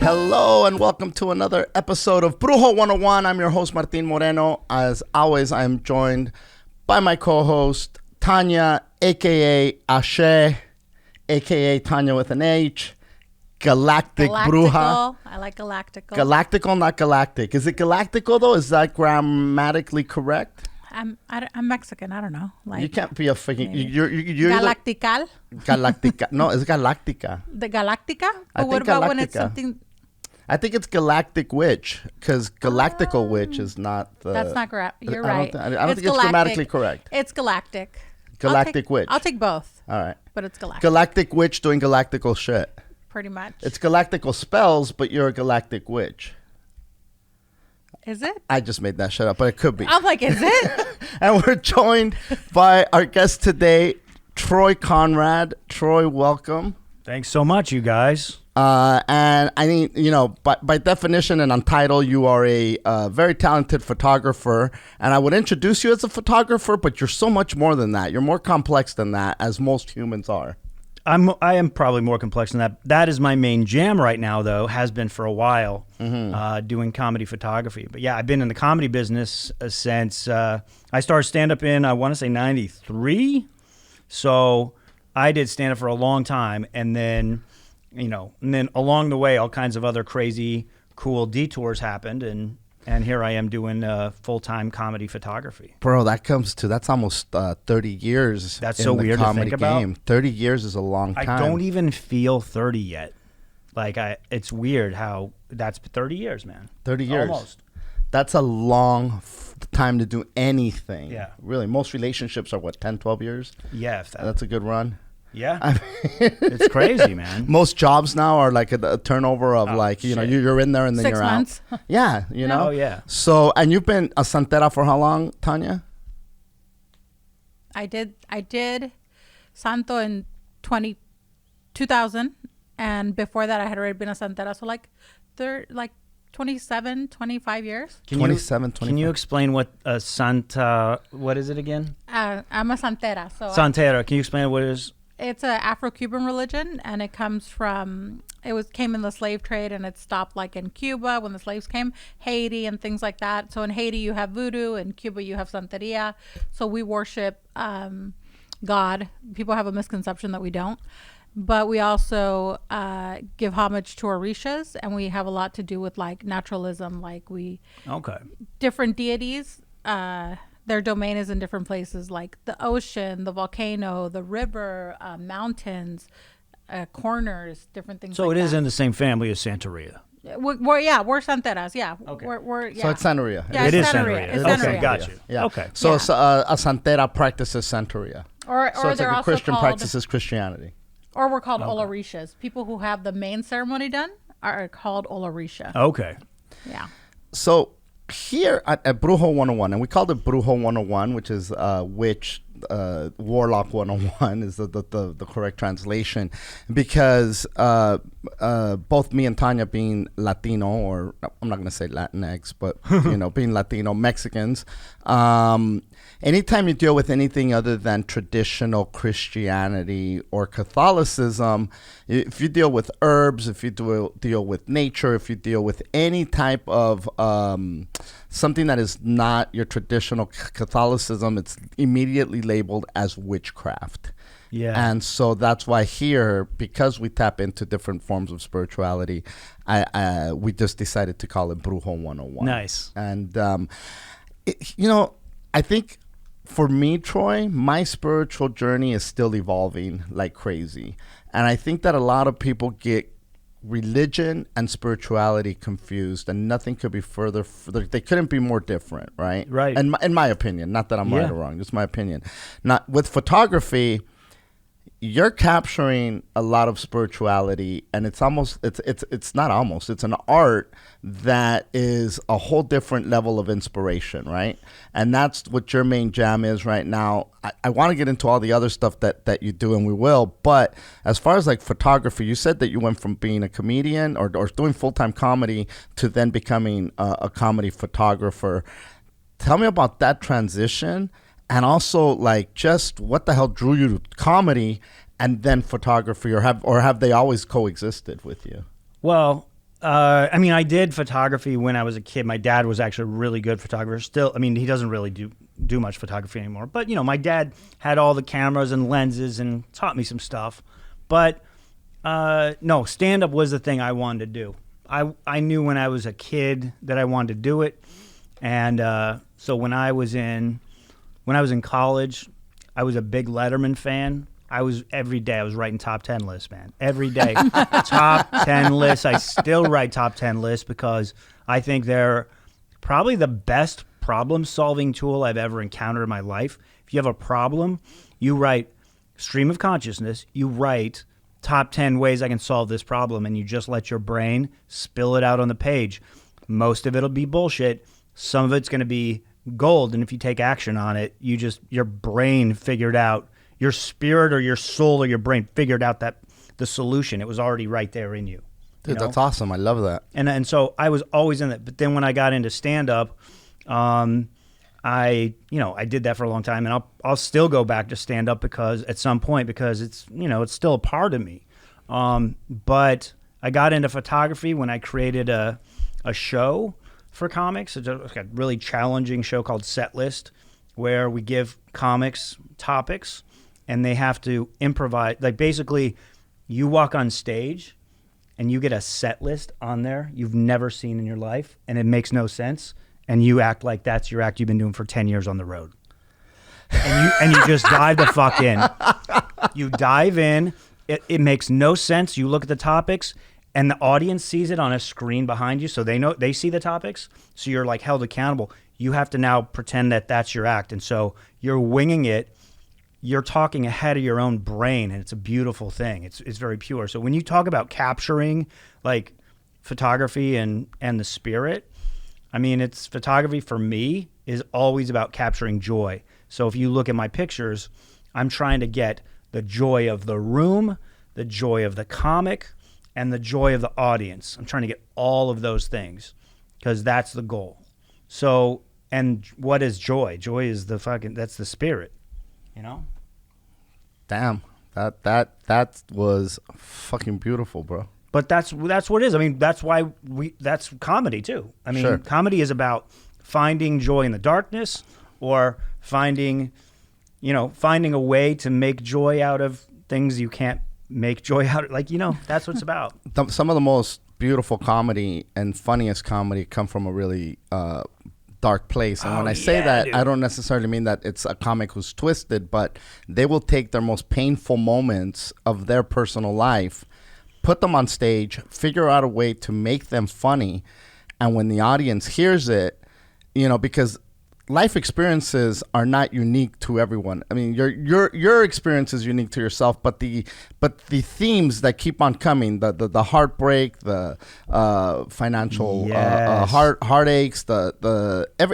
Hello and welcome to another episode of Brujo 101. I'm your host, Martin Moreno. As always, I am joined by my co-host, Thanya, a.k.a. Ashe, a.k.a. Thanya with an H, Galactic Bruja. I like Galactical. Galactical, not galactic. Is it Galactical, though? Is that grammatically correct? I'm Mexican. I don't know. Like, you can't be a freaking... You're Galactical? Galactica. No, it's Galactica. The Galactica? I But what think about when it's Galactica. something... I think it's Galactic Witch, because Galactical Witch is not the... That's not correct. You're I right. don't think it's grammatically correct. It's Galactic. Galactic Witch. I'll take both. All right. But it's Galactic. Galactic Witch doing galactical shit. Pretty much. It's galactical spells, but you're a galactic witch. Is it? I just made that shit up, but it could be. I'm like, is it? And we're joined by our guest today, Troy Conrad. Troy, welcome. Thanks so much, you guys. And I mean, you know, by definition and Untitled, you are a very talented photographer. And I would introduce you as a photographer, but you're so much more than that. You're more complex than that, as most humans are. I am probably more complex than that. That is my main jam right now, though, has been for a while, doing comedy photography. But yeah, I've been in the comedy business since I started stand-up in, I want to say, 93. So I did stand-up for a long time. And then, along the way, all kinds of other crazy, cool detours happened. And here I am doing full-time comedy photography. Bro, that's almost 30 years. That's in so the weird to comedy think about. game. 30 years is a long time. I don't even feel 30 yet. It's weird how that's 30 years, man. 30 years. Almost. That's a long time to do anything. Yeah. Really, most relationships are, 10, 12 years? Yeah. If That's a good run. Yeah. It's crazy, man. Most jobs now are like a turnover of you're in there and then 6 you're months. out. Yeah, you know? Oh, yeah. So, and you've been a santera for how long, Thanya? I did Santo in 2000. And before that, I had already been a Santera. So 27, 25 years. 27, 25. Can you explain what a Santa, what is it again? I'm a Santera. So Santera. Can you explain what it is? It's an Afro-Cuban religion, and it comes from, came in the slave trade, and it stopped like in Cuba when the slaves came, Haiti and things like that. So in Haiti you have voodoo, in Cuba you have Santeria. So we worship God. People have a misconception that we don't. But we also give homage to Orishas, and we have a lot to do with like naturalism, different deities. Their domain is in different places, like the ocean, the volcano, the river, mountains, corners, different things. So it is in the same family as Santeria. We're Santeras. Yeah. Okay. So it's Santeria. Yeah, It is Santeria. Santeria. It's Okay, Santeria. got you. Yeah. Okay. So Yeah. a santera practices Santeria. Or So it's they're like a also Christian called, practices Christianity. or we're called Olorishas. People who have the main ceremony done are called Olorisha. Okay. Yeah. So here at Brujo 101, and we called it Brujo 101, which is witch, warlock 101 is the correct translation, because both me and Thanya being Latino, or I'm not going to say Latinx, but being Latino Mexicans, anytime you deal with anything other than traditional Christianity or Catholicism, if you deal with herbs, if you deal with nature, if you deal with any type of something that is not your traditional Catholicism, it's immediately labeled as witchcraft. Yeah. And so that's why here, because we tap into different forms of spirituality, we just decided to call it Brujo 101. Nice. And, I think for me, Troy, my spiritual journey is still evolving like crazy. And I think that a lot of people get religion and spirituality confused, and nothing could be further they couldn't be more different, right? Right. And in my opinion, not that I'm right or wrong, just my opinion. Not with photography, you're capturing a lot of spirituality, and it's an art that is a whole different level of inspiration, right? And that's what your main jam is right now. I want to get into all the other stuff that you do, and we will, but as far as like photography, you said that you went from being a comedian or doing full-time comedy to then becoming a comedy photographer. Tell me about that transition. And also, like, just what the hell drew you to comedy and then photography, or have they always coexisted with you? Well, I mean, I did photography when I was a kid. My dad was actually a really good photographer. Still, I mean, he doesn't really do much photography anymore. But, my dad had all the cameras and lenses and taught me some stuff. But, no, stand-up was the thing I wanted to do. I knew when I was a kid that I wanted to do it. And so when I was in college, I was a big Letterman fan. Every day I was writing top 10 lists, man. Every day. Top 10 lists. I still write top 10 lists because I think they're probably the best problem-solving tool I've ever encountered in my life. If you have a problem, you write stream of consciousness, you write top 10 ways I can solve this problem, and you just let your brain spill it out on the page. Most of it'll be bullshit. Some of it's going to be gold, and if you take action on it, your brain figured out, your spirit or your soul or your brain figured out that the solution. It was already right there in you. Dude, that's awesome. I love that. And so I was always in that. But then when I got into stand-up, I did that for a long time, and I'll still go back to stand-up because at some point, because it's still a part of me. But I got into photography when I created a show for comics. It's a really challenging show called Set List, where we give comics topics, and they have to improvise. Like, basically, you walk on stage, and you get a set list on there you've never seen in your life, and it makes no sense, and you act like that's your act you've been doing for 10 years on the road. And you just dive the fuck in. You dive in. It makes no sense. You look at the topics, and the audience sees it on a screen behind you, so they see the topics, so you're like held accountable. You have to now pretend that that's your act, and so you're winging it. You're talking ahead of your own brain, and it's a beautiful thing. It's very pure. So when you talk about capturing like photography and the spirit, I mean, it's photography for me is always about capturing joy. So if you look at my pictures, I'm trying to get the joy of the room, the joy of the comic, and the joy of the audience. I'm trying to get all of those things because that's the goal. So, and what is joy? Joy is that's the spirit. Damn, that was fucking beautiful, bro. But that's what it is. I mean, that's why that's comedy too. I mean, Sure. Comedy is about finding joy in the darkness, or finding a way to make joy out of things you can't make joy out of. Like, that's what it's about. Some of the most beautiful comedy and funniest comedy come from a really dark place. And when I say that, dude, I don't necessarily mean that it's a comic who's twisted, but they will take their most painful moments of their personal life, put them on stage, figure out a way to make them funny. And when the audience hears it, because life experiences are not unique to everyone. I mean, your experience is unique to yourself, but the themes that keep on coming, the heartbreak, the financial heartaches,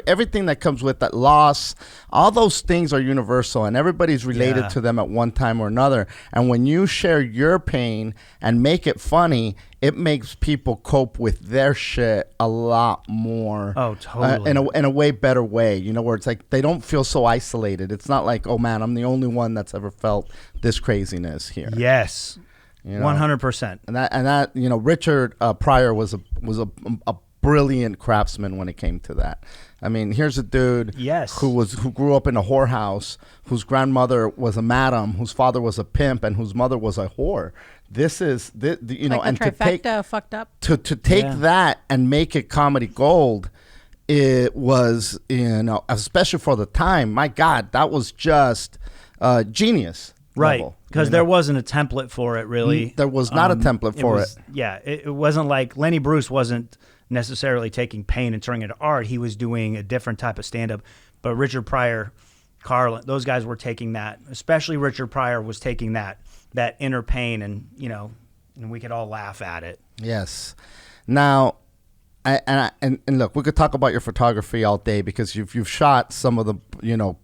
everything that comes with that loss, all those things are universal, and everybody's related to them at one time or another. And when you share your pain and make it funny, it makes people cope with their shit a lot more. Oh, totally. In a way better way, where it's like they don't feel so isolated. It's not like, oh man, I'm the only one that's ever felt this craziness here. Yes, 100%. And that Richard Pryor was a brilliant craftsman when it came to that. I mean, here's a dude who grew up in a whorehouse, whose grandmother was a madam, whose father was a pimp, and whose mother was a whore. This is like and the trifecta fucked up. To take that and make it comedy gold, it was especially for the time. My God, that was just genius. Right, because there wasn't a template for it, really. There was not a template for it. Yeah, it wasn't like Lenny Bruce wasn't necessarily taking pain and turning it into art. He was doing a different type of stand-up. But Richard Pryor, Carlin, those guys were taking that. Especially Richard Pryor was taking that inner pain, and and we could all laugh at it. Yes. Now, and look, we could talk about your photography all day because you've shot some of the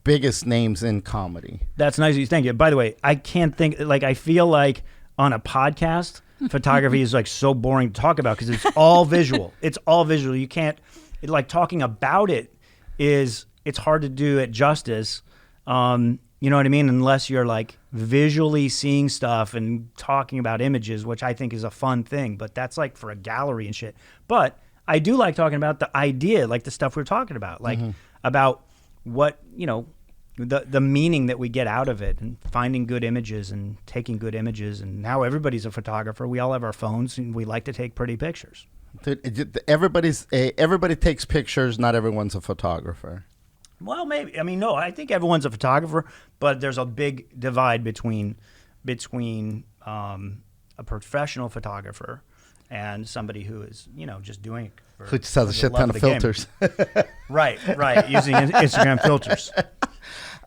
biggest names in comedy. That's nice of you. Thank you. By the way, I can't think, like, I feel like on a podcast, photography is like so boring to talk about because it's all visual. It's all visual. You can't, talking about it it's hard to do it justice. You know what I mean? Unless you're like visually seeing stuff and talking about images, which I think is a fun thing, but that's like for a gallery and shit. But I do like talking about the idea, like the stuff we're talking about, like about what, you know, the meaning that we get out of it, and finding good images and taking good images. And now everybody's a photographer. We all have our phones and we like to take pretty pictures. Everybody takes pictures. Not everyone's a photographer. Well, maybe. I mean, no, I think everyone's a photographer, but there's a big divide between a professional photographer and somebody who is, you know, just doing it for, who just has a shit ton of filters. Right, using Instagram filters.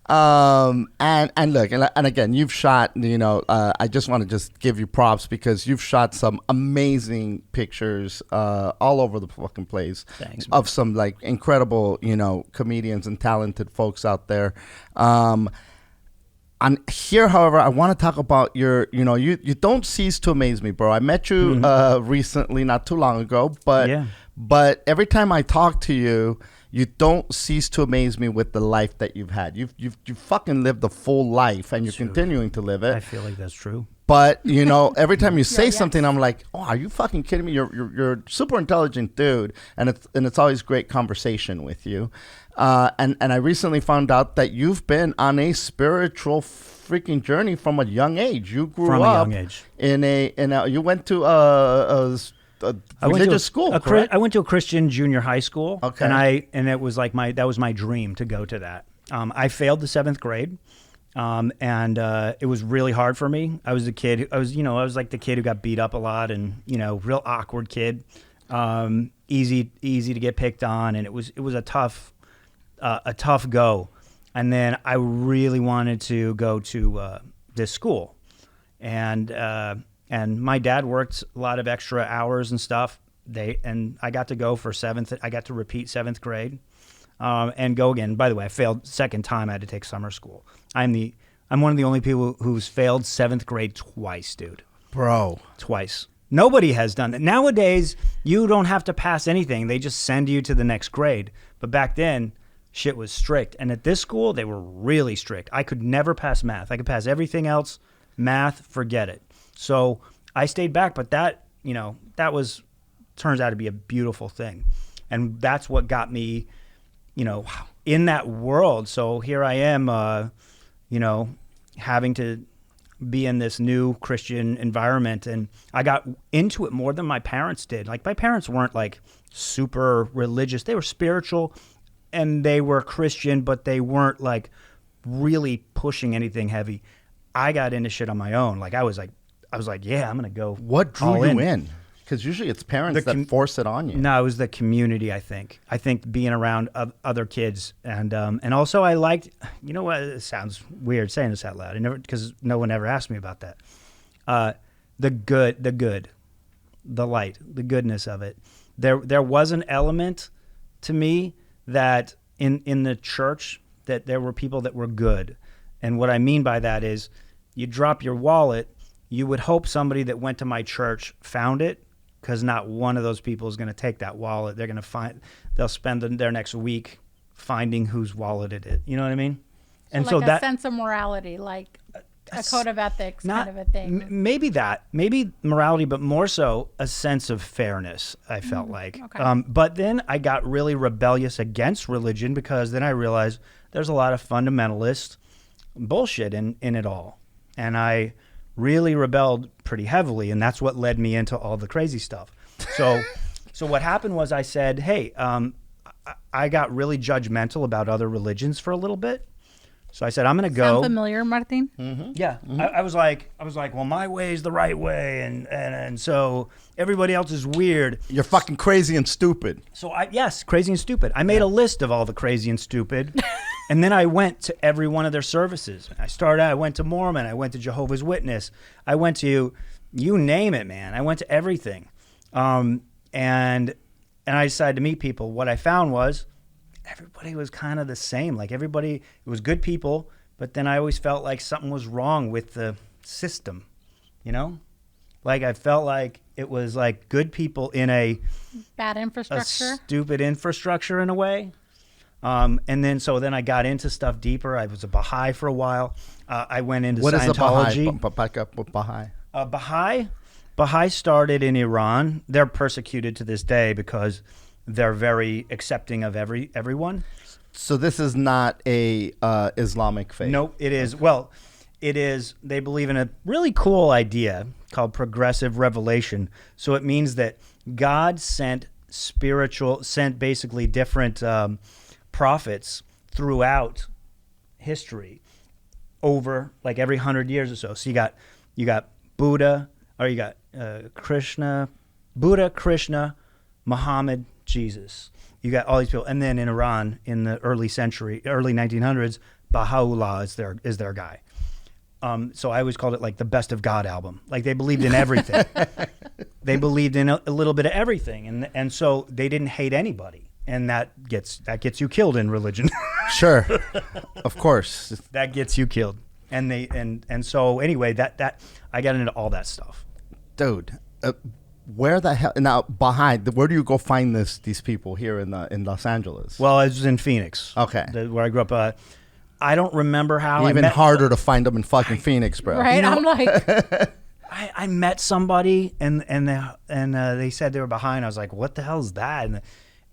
And look, and again, you've shot, you know, I just want to just give you props because you've shot some amazing pictures all over the fucking place. Thanks, of some like incredible, you know, comedians and talented folks out there. And here, however, I want to talk about your, you know, you don't cease to amaze me, bro. I met you recently, not too long ago, but every time I talk to you, you don't cease to amaze me with the life that you've had. You've fucking lived a full life, and you're continuing to live it. I feel like that's true. But you know, every time you say something, I'm like, oh, are you fucking kidding me? You're a super intelligent dude, and it's always great conversation with you. And I recently found out that you've been on a spiritual freaking journey from a young age. You grew up in a you went to a religious school. I went to a Christian junior high school. Okay. And it was like that was my dream to go to that. I failed the 7th grade. And it was really hard for me. I was a kid. I was like the kid who got beat up a lot, and, you know, real awkward kid. Easy to get picked on. And it was a tough go. And then I really wanted to go to this school, and my dad worked a lot of extra hours and stuff. And I got to go for 7th. I got to repeat 7th grade, and go again. By the way, I failed second time. I had to take summer school. I'm one of the only people who's failed 7th grade twice, dude. Bro, twice. Nobody has done that. Nowadays, you don't have to pass anything. They just send you to the next grade. But back then, shit was strict. And at this school, they were really strict. I could never pass math. I could pass everything else. Math, forget it. So I stayed back, but that, you know, turns out to be a beautiful thing. And that's what got me, you know, in that world. So here I am, you know, having to be in this new Christian environment. And I got into it more than my parents did. Like, my parents weren't like super religious. They were spiritual and they were Christian, but they weren't like really pushing anything heavy. I got into shit on my own. Like, I was like, yeah, I'm going to go. What drew you in? Because usually it's parents that force it on you. No, it was the community, I think. I think being around other kids. And also I liked, you know what, it sounds weird saying this out loud. Because no one ever asked me about that. The good, the light, the goodness of it. There was an element to me that in the church that there were people that were good. And what I mean by that is, you drop your wallet, you would hope somebody that went to my church found it, because not one of those people is going to take that wallet. They'll spend their next week finding whose wallet it is. You know what I mean? And so that sense of morality, like a code of ethics kind of a thing. Maybe morality, but more so a sense of fairness, I felt like. Okay. But then I got really rebellious against religion, because then I realized there's a lot of fundamentalist bullshit in it all. And I really rebelled pretty heavily, and that's what led me into all the crazy stuff. So what happened was I said, hey, I got really judgmental about other religions for a little bit. So I said, I'm going to go. Sound familiar, Martin? Mm-hmm. Yeah. Mm-hmm. I was like, well, my way is the right way, and so everybody else is weird. You're fucking crazy and stupid. So crazy and stupid. I made a list of all the crazy and stupid, and then I went to every one of their services. I went to Mormon, I went to Jehovah's Witness, I went to, you name it, man. I went to everything, and I decided to meet people. What I found was, everybody was kind of the same. Like, everybody, it was good people, but then I always felt like something was wrong with the system, you know? Like, I felt like it was like good people in a bad infrastructure, a stupid infrastructure in a way. And then I got into stuff deeper. I was a Baha'i for a while. I went into What is a Scientology. Baha'i? Back up with Baha'i. Baha'i started in Iran. They're persecuted to this day because they're very accepting of everyone. So this is not a Islamic faith. Nope, it is. Well, it is. They believe in a really cool idea called progressive revelation. So it means that God sent basically different prophets throughout history over like every 100 years or so. So you got Buddha, or you got Buddha, Krishna, Muhammad, Jesus. You got all these people, and then in Iran in the early 1900s, Baha'u'llah is their guy. So I always called it like the Best of God album. Like they believed in everything. They believed in a little bit of everything, and so they didn't hate anybody, and that gets you killed in religion. Sure, of course. That gets you killed, and so anyway, that I got into all that stuff. Dude, where the hell now? Behind where do you go find these people here in Los Angeles? Well, I was in Phoenix. Okay, where I grew up. I don't remember how. Even harder to find them in fucking Phoenix, bro. Right? I'm like, I met somebody and they said they were behind. I was like, what the hell is that?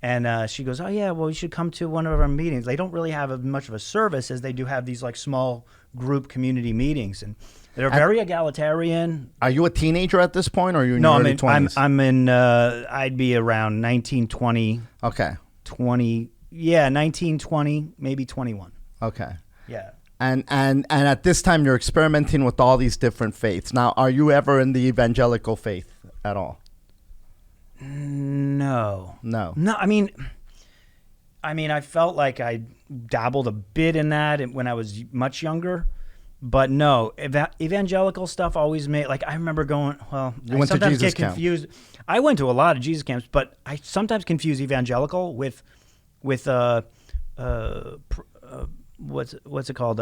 And she goes, oh yeah, well you should come to one of our meetings. They don't really have much of a service as they do have these like small group community meetings, and they're very egalitarian. Are you a teenager at this point, or are you in your early 20s? I'm in. I'd be around 19, 20. Okay. 20. Yeah, 19, 20, maybe 21. Okay. Yeah. And at this time, you're experimenting with all these different faiths. Now, are you ever in the evangelical faith at all? No. I mean, I felt like I dabbled a bit in that when I was much younger, but no. Evangelical stuff always made, like, I remember going, well, you went to Jesus camp. Confused. I went to a lot of Jesus camps, but I sometimes confuse evangelical with what's it called?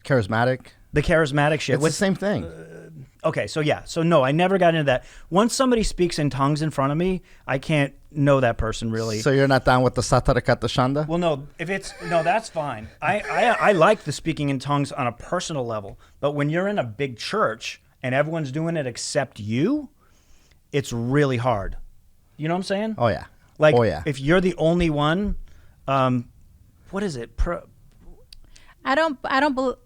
Charismatic. The charismatic shit. It's the same thing. Okay, so yeah. So no, I never got into that. Once somebody speaks in tongues in front of me, I can't know that person really. So you're not down with the Satarakata Shanda? Well, no. That's fine. I like the speaking in tongues on a personal level. But when you're in a big church and everyone's doing it except you, it's really hard. You know what I'm saying? Oh, yeah. Like, if if you're the only one, what is it? I don't believe.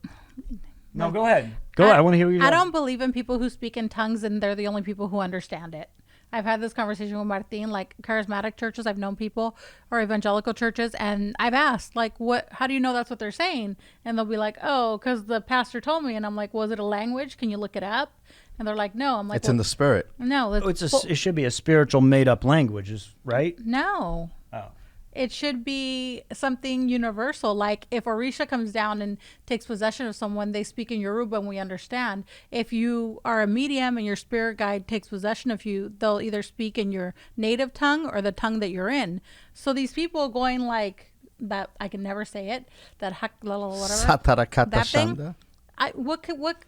No, go ahead. Go ahead. I want to hear what you're I don't believe in people who speak in tongues and they're the only people who understand it. I've had this conversation with Martin, like charismatic churches. I've known people or evangelical churches, and I've asked, like, how do you know that's what they're saying? And they'll be like, oh, because the pastor told me. And I'm like, was it a language? Can you look it up? And they're like, no. I'm like, it's in the spirit. No. It should be a spiritual made up language, right? No. Oh. It should be something universal. Like if Orisha comes down and takes possession of someone, they speak in Yoruba and we understand. If you are a medium and your spirit guide takes possession of you, they'll either speak in your native tongue or the tongue that you're in. So these people going like that, I can never say it, that whatever. Satarakata that thing. Shanda?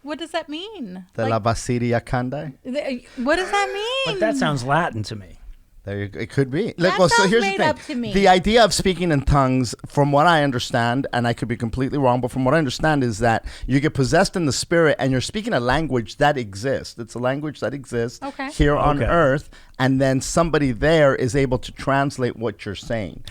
What does that mean? The La Basilia Kandai? What does that mean? But that sounds Latin to me. It could be. So here's made the up to thing. me. The idea of speaking in tongues, from what I understand, and I could be completely wrong, but from what I understand is that you get possessed in the spirit and you're speaking a language that exists. It's a language that exists here on earth, and then somebody there is able to translate what you're saying.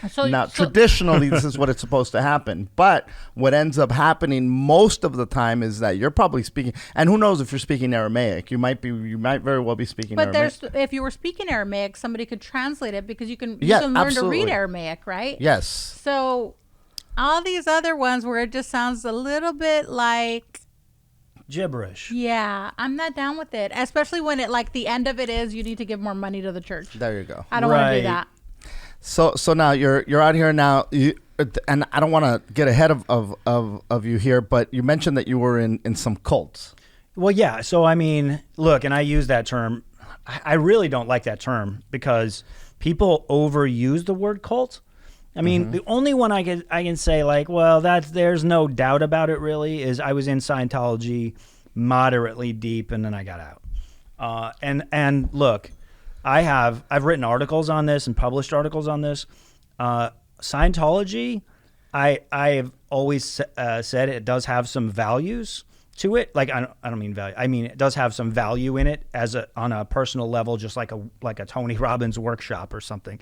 Traditionally, this is what it's supposed to happen. But what ends up happening most of the time is that you're probably speaking, and who knows if you're speaking Aramaic. You might very well be speaking Aramaic. But if you were speaking Aramaic, somebody could translate it because you can learn absolutely. to read Aramaic, right? Yes. So all these other ones where it just sounds a little bit like gibberish. Yeah, I'm not down with it, especially when it like the end of it is you need to give more money to the church. There you go. I don't want to do that. So now you're out here now, and I don't want to get ahead of you here, but you mentioned that you were in some cults. Well, yeah. So I mean, look, and I use that term. I really don't like that term because people overuse the word cult. I mean, the only one I can say like, well, there's no doubt about it really is I was in Scientology moderately deep and then I got out. And look, I've written articles on this and published articles on this. Scientology, I have always said it does have some values to it. Like I don't mean value. I mean it does have some value in it on a personal level, just like a Tony Robbins workshop or something.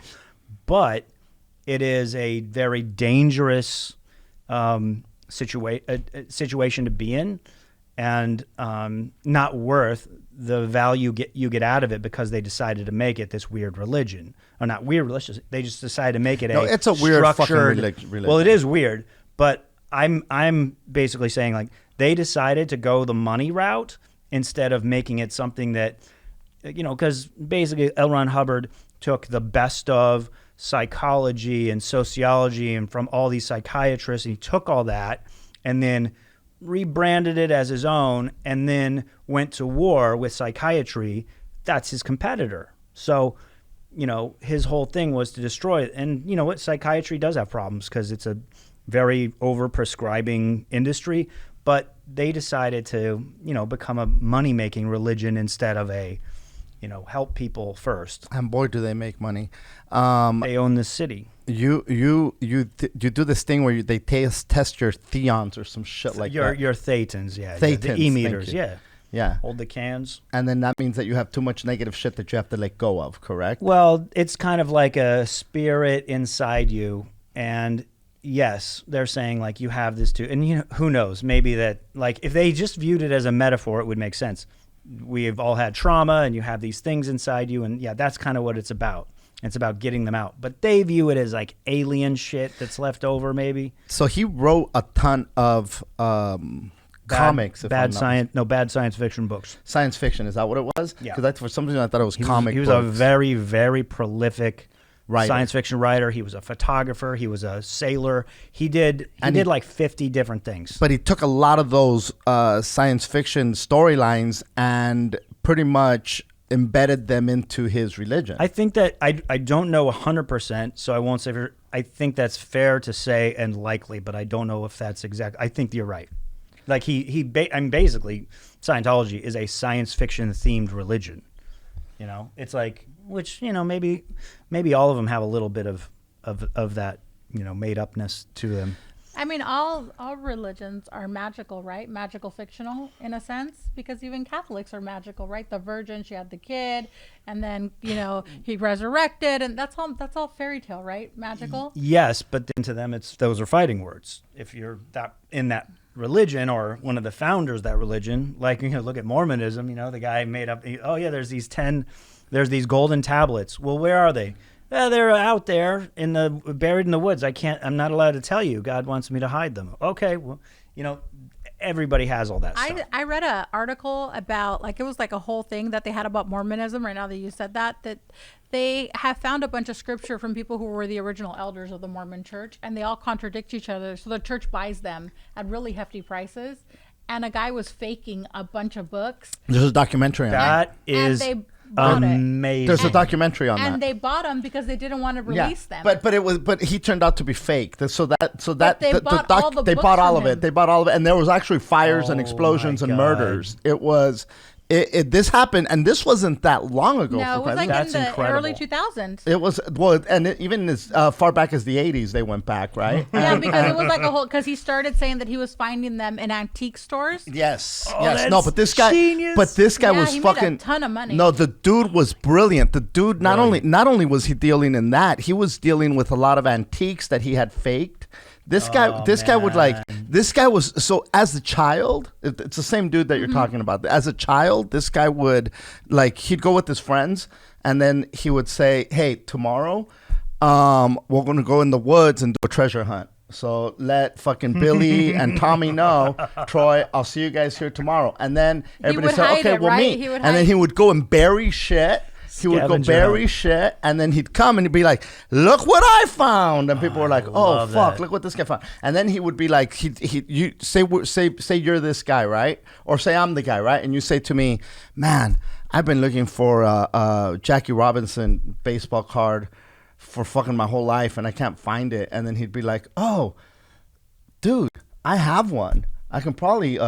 But it is a very dangerous situation to be in, and not worth the value you get out of it because they decided to make it this weird religion. Or not weird religion. They just decided to make it it's a weird fucking religion. Well, it is weird, but I'm basically saying like they decided to go the money route instead of making it something that, because basically L. Ron Hubbard took the best of psychology and sociology and from all these psychiatrists, and he took all that and then rebranded it as his own and then went to war with psychiatry. That's his competitor. So, his whole thing was to destroy it. And you know what? Psychiatry does have problems because it's a very over-prescribing industry. But they decided to, become a money-making religion instead of a, help people first. And boy, do they make money. They own this city. You do this thing where they test your theons or some shit like that. Your thetans, yeah. Thetans, the E-meters, yeah. Yeah. Hold the cans. And then that means that you have too much negative shit that you have to let go of, correct? Well, it's kind of like a spirit inside you. And yes, they're saying like you have this too. And who knows? Maybe that like if they just viewed it as a metaphor, it would make sense. We've all had trauma and you have these things inside you. And yeah, that's kind of what it's about. It's about getting them out. But they view it as like alien shit that's left over maybe. So he wrote a ton of comics. Bad science fiction books. Science fiction, is that what it was? Yeah. Because for some reason I thought it was comic He was books. a very, very prolific writer. Science fiction writer. He was a photographer. He was a sailor. He did like 50 different things. But he took a lot of those science fiction storylines and pretty much embedded them into his religion. I think that I don't know 100%, so I won't say I think that's fair to say and likely, but I don't know if that's exact. I think you're right. Like basically Scientology is a science fiction themed religion. It's like, which, maybe all of them have a little bit of that, made upness to them. I mean, all religions are magical, right? Magical fictional in a sense, because even Catholics are magical, right? The Virgin, she had the kid, and then he resurrected, and that's all fairy tale, right? Magical. Yes, but then to them, those are fighting words. If you're in that religion or one of the founders of that religion, like look at Mormonism. The guy made up. There's these golden tablets. Well, where are they? They're out there buried in the woods. I'm not allowed to tell you. God wants me to hide them. Okay, well, everybody has all that stuff. I read an article about it was like a whole thing that they had about Mormonism right now that you said that they have found a bunch of scripture from people who were the original elders of the Mormon church, and they all contradict each other. So the church buys them at really hefty prices. And a guy was faking a bunch of books. There's a documentary on that. That is amazing. There's a documentary on that. And they bought them because they didn't want to release them. But he turned out to be fake. They bought all of it. They bought all of it, and there was actually fires and explosions and murders. It was. This happened, and this wasn't that long ago. No, it was like That's in the incredible. early 2000s. It was even as far back as the 80s, they went back, right? Yeah, because it was like a whole. Because he started saying that he was finding them in antique stores. Yes, Oh, yes. that's No, but this guy, genius. was he fucking made a ton of money. No, the dude was brilliant. The dude not only was he dealing in that, he was dealing with a lot of antiques that he had faked. This guy was so as a child, it's the same dude that you're talking about. As a child, this guy would he'd go with his friends and then he would say, "Hey, tomorrow, we're going to go in the woods and do a treasure hunt. So let fucking Billy and Tommy know, Troy, I'll see you guys here tomorrow." And then everybody said, "Okay, we'll meet." And then he would go and bury shit. He would go bury shit, and then he'd come and he'd be like, "Look what I found!" And people were like, "Oh fuck, look what this guy found!" And then he would be like, "You say you're this guy, right? Or say I'm the guy, right?" And you say to me, "Man, I've been looking for a Jackie Robinson baseball card for fucking my whole life, and I can't find it." And then he'd be like, "Oh, dude, I have one." I can probably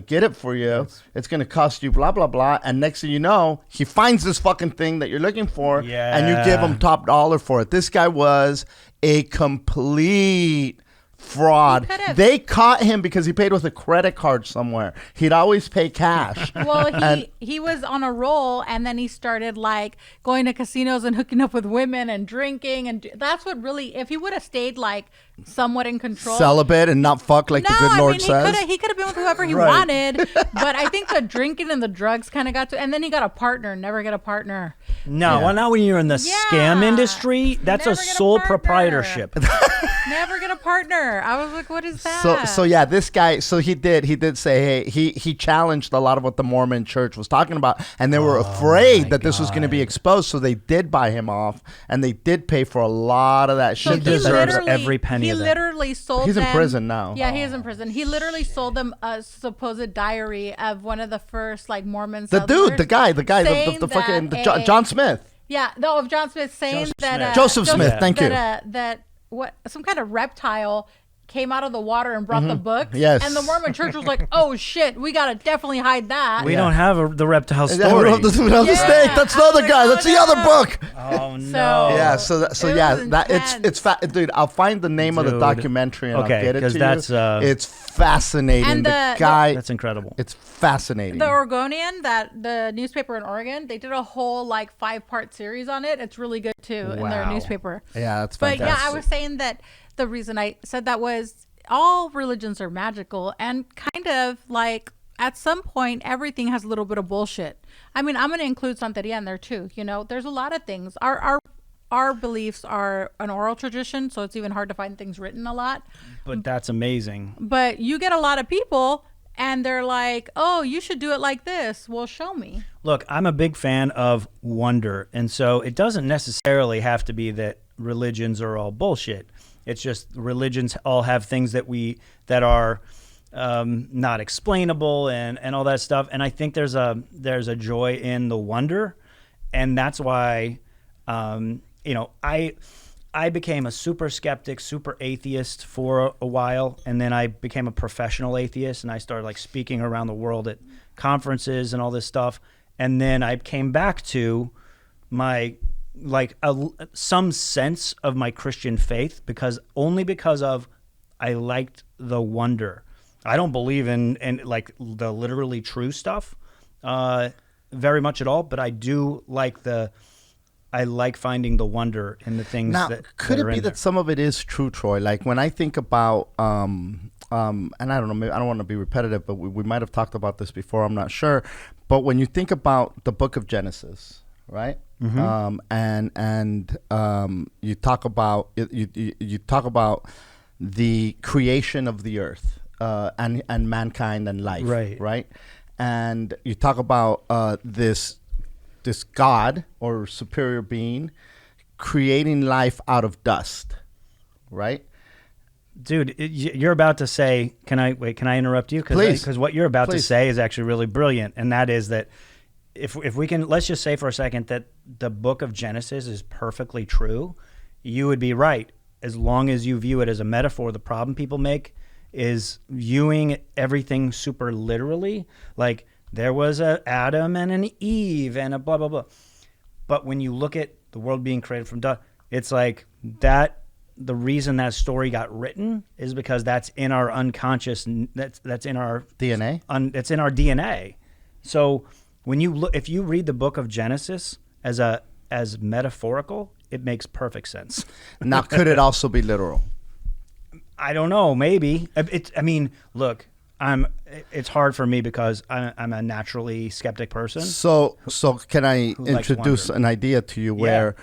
get it for you. It's going to cost you blah, blah, blah. And next thing you know, he finds this fucking thing that you're looking for, and you give him top dollar for it. This guy was a complete fraud. They caught him because he paid with a credit card somewhere. He'd always pay cash. Well, he was on a roll, and then he started like going to casinos and hooking up with women and drinking, and that's what really. If he would have stayed like somewhat in control, celibate and not fuck like the good Lord says. He could have been with whoever he wanted, but I think the drinking and the drugs kind of got to. And then he got a partner. Never get a partner. No, well, now when you're in the scam industry, that's a sole proprietorship. Never get a partner. I was like, what is that? So yeah, this guy. So he did say, hey, he challenged a lot of what the Mormon Church was talking about, and they were afraid that this was going to be exposed. So they did buy him off, and they did pay for a lot of that shit. He deserves every penny. He of that. literally sold. He's them, in prison now. Yeah, he is in prison. He literally sold them a supposed diary of one of the first like Mormon. The guy, the fucking John Smith. Yeah, no, of John Smith saying Joseph Smith. Thank you. That some kind of reptile came out of the water and brought the books. Yes. And the Mormon Church was like, "Oh shit, we gotta definitely hide that." We don't have the reptile story. We don't have the snake. That's the other guy. That's the other book. Oh no. Yeah. It's dude. I'll find the name of the documentary and I'll get it to you. It's fascinating. And the guy. That's incredible. It's fascinating. The Oregonian, the newspaper in Oregon, they did a whole like 5-part series on it. It's really good too in their newspaper. Yeah, that's fantastic. But yeah, I was saying that the reason I said that was all religions are magical, and kind of like at some point everything has a little bit of bullshit. I mean, I'm going to include Santeria in there too. You know, there's a lot of things. Our beliefs are an oral tradition, so it's even hard to find things written a lot. But that's amazing. But you get a lot of people and they're like, oh, you should do it like this. Well, show me. Look, I'm a big fan of wonder. And so it doesn't necessarily have to be that religions are all bullshit. It's just religions all have things that are not explainable and all that stuff. And I think there's a joy in the wonder. And that's why, I became a super skeptic, super atheist for a while, and then I became a professional atheist, and I started like speaking around the world at conferences and all this stuff. And then I came back to my some sense of my Christian faith because I liked the wonder. I don't believe in like the literally true stuff very much at all, but I do like I like finding the wonder in the things could it be that some of it is true, Troy? Like when I think about, and I don't know, maybe I don't want to be repetitive, but we might have talked about this before, I'm not sure. But when you think about the book of Genesis, right? Mm-hmm. You talk about you talk about the creation of the earth and mankind and life, right? And you talk about this God or superior being creating life out of dust, right? Dude, you're about to say, can I interrupt you? Please. Because what you're about to say is actually really brilliant. And that is that if we can, let's just say for a second that the book of Genesis is perfectly true, you would be right. As long as you view it as a metaphor, the problem people make is viewing everything super literally, like there was a Adam and an Eve and a blah, blah, blah. But when you look at the world being created from dust, it's like that. The reason that story got written is because that's in our unconscious. That's in our DNA. It's in our DNA. So when you look, if you read the book of Genesis as metaphorical, it makes perfect sense. Now, could it also be literal? I don't know. Maybe. Look. It's hard for me because I'm a naturally skeptic person. So can I introduce an idea to you where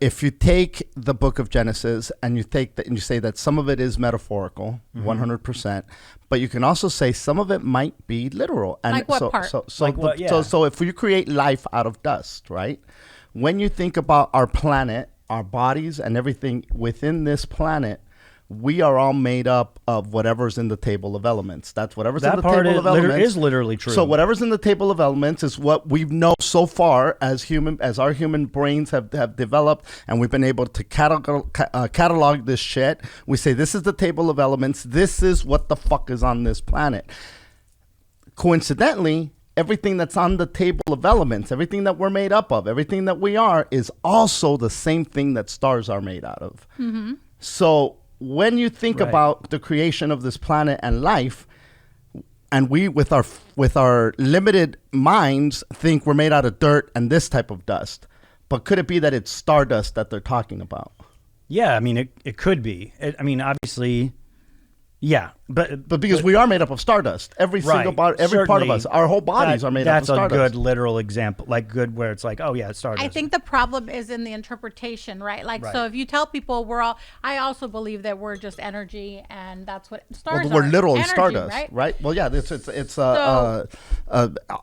if you take the book of Genesis and you take that and you say that some of it is metaphorical, 100%, but you can also say some of it might be literal. And like what part? So if you create life out of dust, right? When you think about our planet, our bodies, and everything within this planet, we are all made up of whatever's in the table of elements. That's whatever's in That the part table of elements. is literally true. So whatever's in the table of elements is what we know so far as our human brains have developed, and we've been able to catalog this shit. We say, this is the table of elements. This is what the fuck is on this planet. Coincidentally, everything that's on the table of elements, everything that we're made up of, everything that we are, is also the same thing that stars are made out of. Mm-hmm. So when you think about the creation of this planet and life, and we, with our limited minds, think we're made out of dirt and this type of dust, but could it be that it's stardust that they're talking about? Yeah, I mean, it could be. Obviously, yeah, but because we are made up of stardust. Every single body, every part of us, our whole bodies are made up of stardust. That's a good literal example, like good where it's like, oh yeah, it's stardust. I think the problem is in the interpretation, right? Like, so if you tell people I also believe that we're just energy, and that's what stars are. We're literally energy, stardust, right? Well, yeah, it's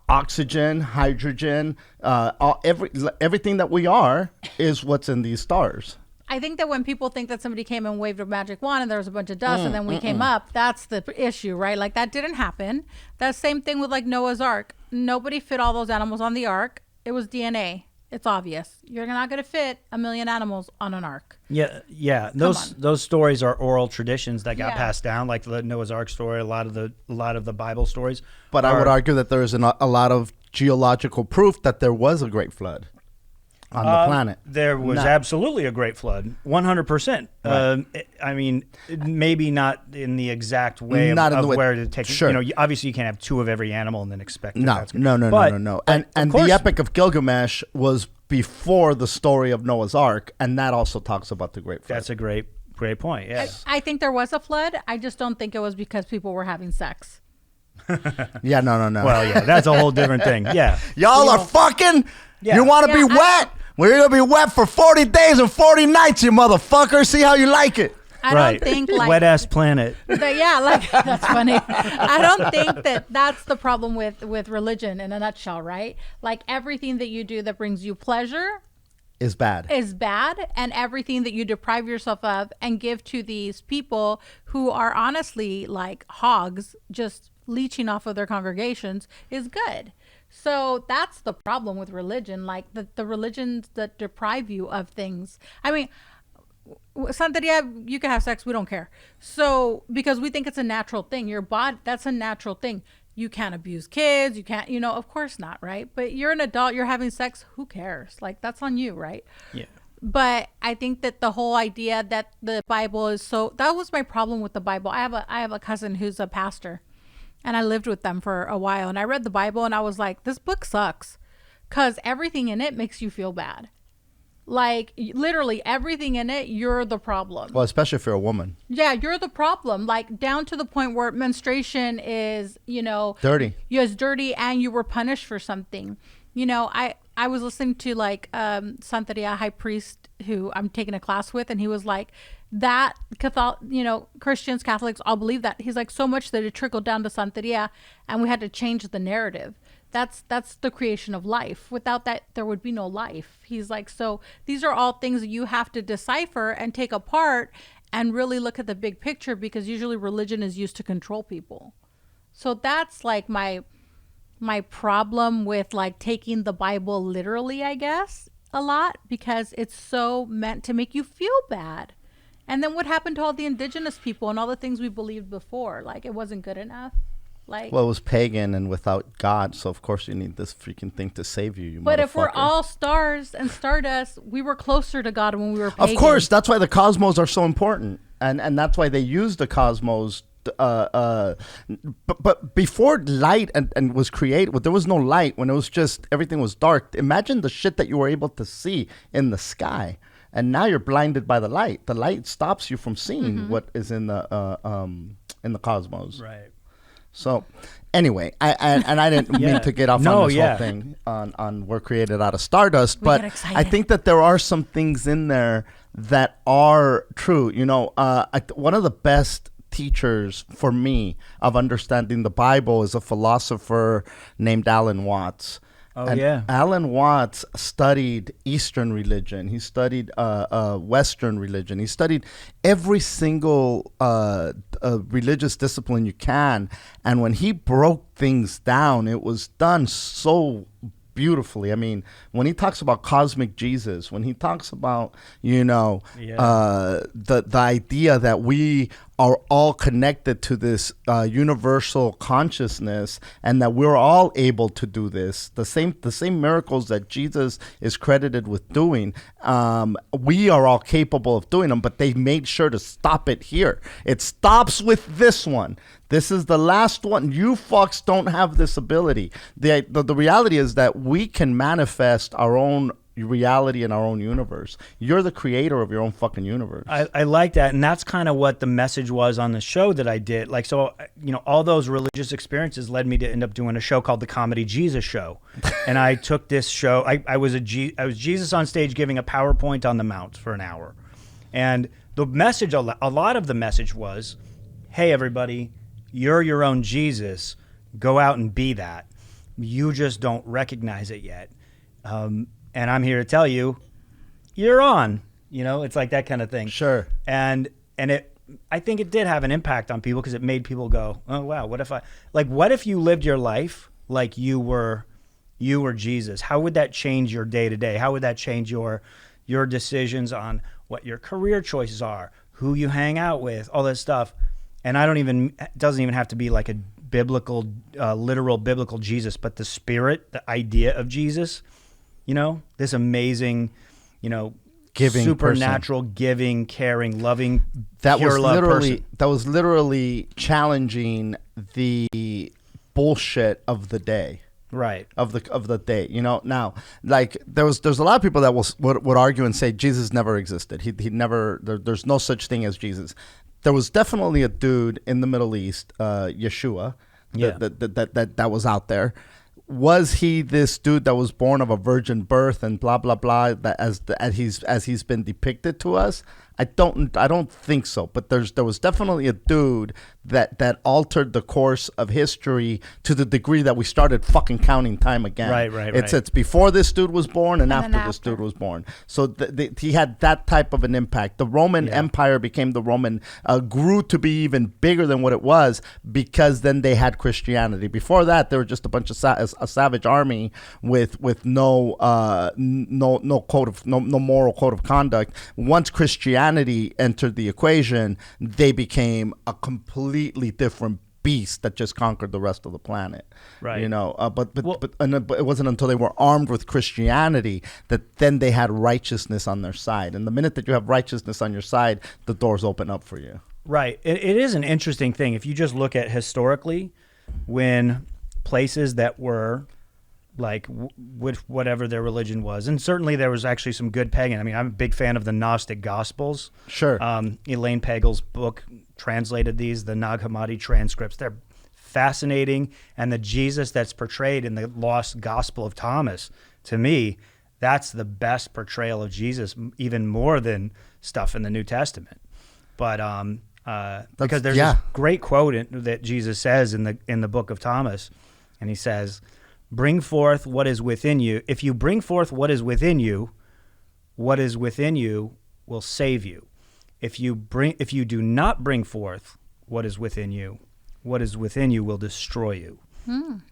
oxygen, hydrogen, everything that we are is what's in these stars. I think that when people think that somebody came and waved a magic wand and there was a bunch of dust and then we came up, that's the issue, right? Like, that didn't happen. That same thing with like Noah's Ark. Nobody fit all those animals on the ark. It was DNA. It's obvious. You're not going to fit 1 million animals on an ark. Yeah. Those stories are oral traditions that got passed down, like the Noah's Ark story, a lot of the Bible stories. But I would argue that there is a lot of geological proof that there was a great flood on the planet. There was absolutely a great flood, 100%. Right. I mean, maybe not in the exact way of where to take. Sure. Obviously you can't have 2 of every animal and then expect No. And the Epic of Gilgamesh was before the story of Noah's Ark, and that also talks about the great flood. That's a great point. Yes. I think there was a flood. I just don't think it was because people were having sex. Yeah, no. Well, yeah, that's a whole different thing. Yeah. Y'all are fucking. Yeah. You want to be wet? We're going to be wet for 40 days and 40 nights, you motherfucker. See how you like it. I don't think like wet-ass planet. That's funny. I don't think that that's the problem with religion in a nutshell, right? Like, everything that you do that brings you pleasure is bad, and everything that you deprive yourself of and give to these people who are honestly like hogs, just leeching off of their congregations, is good. So that's the problem with religion, like the religions that deprive you of things. I mean, Santeria, you can have sex, we don't care. So, because we think it's a natural thing, your body, that's a natural thing. You can't abuse kids, you can't, of course not, right? But you're an adult, you're having sex, who cares? Like, that's on you, right? Yeah. But I think that the whole idea that the Bible is that was my problem with the Bible. I have a cousin who's a pastor. And I lived with them for a while, and I read the Bible and I was like, this book sucks, because everything in it makes you feel bad. Like, literally everything in it, you're the problem. Well, especially if you're a woman. Yeah, you're the problem. Like, down to the point where menstruation is, dirty. It's dirty, and you were punished for something. I was listening to like Santeria high priest who I'm taking a class with, and he was like, that Christians, Catholics all believe that. He's like, so much that it trickled down to Santeria, and we had to change the narrative. That's the creation of life. Without that, there would be no life. He's like, so these are all things that you have to decipher and take apart and really look at the big picture, because usually religion is used to control people. So that's like my problem with like taking the Bible literally, I guess, a lot, because it's so meant to make you feel bad. And then what happened to all the indigenous people and all the things we believed before? Like, it wasn't good enough. Like, well, it was pagan and without God, so of course you need this freaking thing to save you. But if we're all stars and stardust, we were closer to God when we were pagan. Of course, that's why the cosmos are so important, and that's why they use the cosmos. But before light and was created, there was no light. When it was just everything was dark. Imagine the shit that you were able to see in the sky. And now you're blinded by the light. The light stops you from seeing what is in the cosmos. Right. So, anyway, I didn't mean to get off on this whole thing on we're created out of stardust, but I think that there are some things in there that are true. One of the best teachers for me of understanding the Bible is a philosopher named Alan Watts. Oh, and yeah. Alan Watts studied Eastern religion. He studied Western religion. He studied every single religious discipline you can. And when he broke things down, it was done so beautifully. I mean, when he talks about cosmic Jesus, when he talks about, the idea that we are all connected to this universal consciousness, and that we're all able to do this, the same miracles that Jesus is credited with doing, we are all capable of doing them, but they made sure to stop it here. It stops with this one. This is the last one. You fucks don't have this ability. The reality is that we can manifest our own reality in our own universe. You're the creator of your own fucking universe. I like that, and that's kind of what the message was on the show that I did. Like, so, all those religious experiences led me to end up doing a show called the Comedy Jesus Show. And I took this show. I was Jesus on stage giving a PowerPoint on the Mount for an hour, and the message, a lot of the message was, "Hey, everybody, you're your own Jesus. Go out and be that. You just don't recognize it yet." And I'm here to tell you, you're on. It's like that kind of thing. Sure. And I think it did have an impact on people because it made people go, "Oh wow, what if you lived your life like you were Jesus? How would that change your day to day? How would that change your decisions on what your career choices are, who you hang out with, all this stuff?" And it doesn't even have to be like a biblical, literal biblical Jesus, but the spirit, the idea of Jesus, this amazing, Giving supernatural, person. Giving, caring, loving, That pure love person. That was literally challenging the bullshit of the day. Right. Of the day, now, like there's a lot of people that would argue and say Jesus never existed. He never, there's no such thing as Jesus. There was definitely a dude in the Middle East, Yeshua, that was out there. Was he this dude that was born of a virgin birth and blah blah blah? That as he's been depicted to us, I don't think so. But there was definitely a dude that altered the course of history to the degree that we started fucking counting time again. Right. It's before this dude was born and then after this dude was born. So he had that type of an impact. The Roman Empire became the Roman, grew to be even bigger than what it was because then they had Christianity. Before that, they were just a bunch of a savage army with no moral code of conduct. Once Christianity entered the equation, they became a completely different beast that just conquered the rest of the planet. Right. But it wasn't until they were armed with Christianity that then they had righteousness on their side. And the minute that you have righteousness on your side, the doors open up for you. Right. It is an interesting thing. If you just look at historically, when places that were like whatever their religion was, and certainly there was actually some good pagan. I mean, I'm a big fan of the Gnostic Gospels. Sure. Elaine Pagel's book translated these, the Nag Hammadi transcripts. They're fascinating, and the Jesus that's portrayed in the Lost Gospel of Thomas, to me, that's the best portrayal of Jesus, even more than stuff in the New Testament. But because there's this great quote that Jesus says in the book of Thomas, and he says, "Bring forth what is within you. If you bring forth what is within you will save you. If you do not bring forth what is within you will destroy you."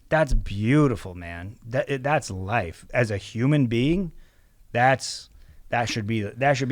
That's beautiful, man. That's life. As a human being, that should be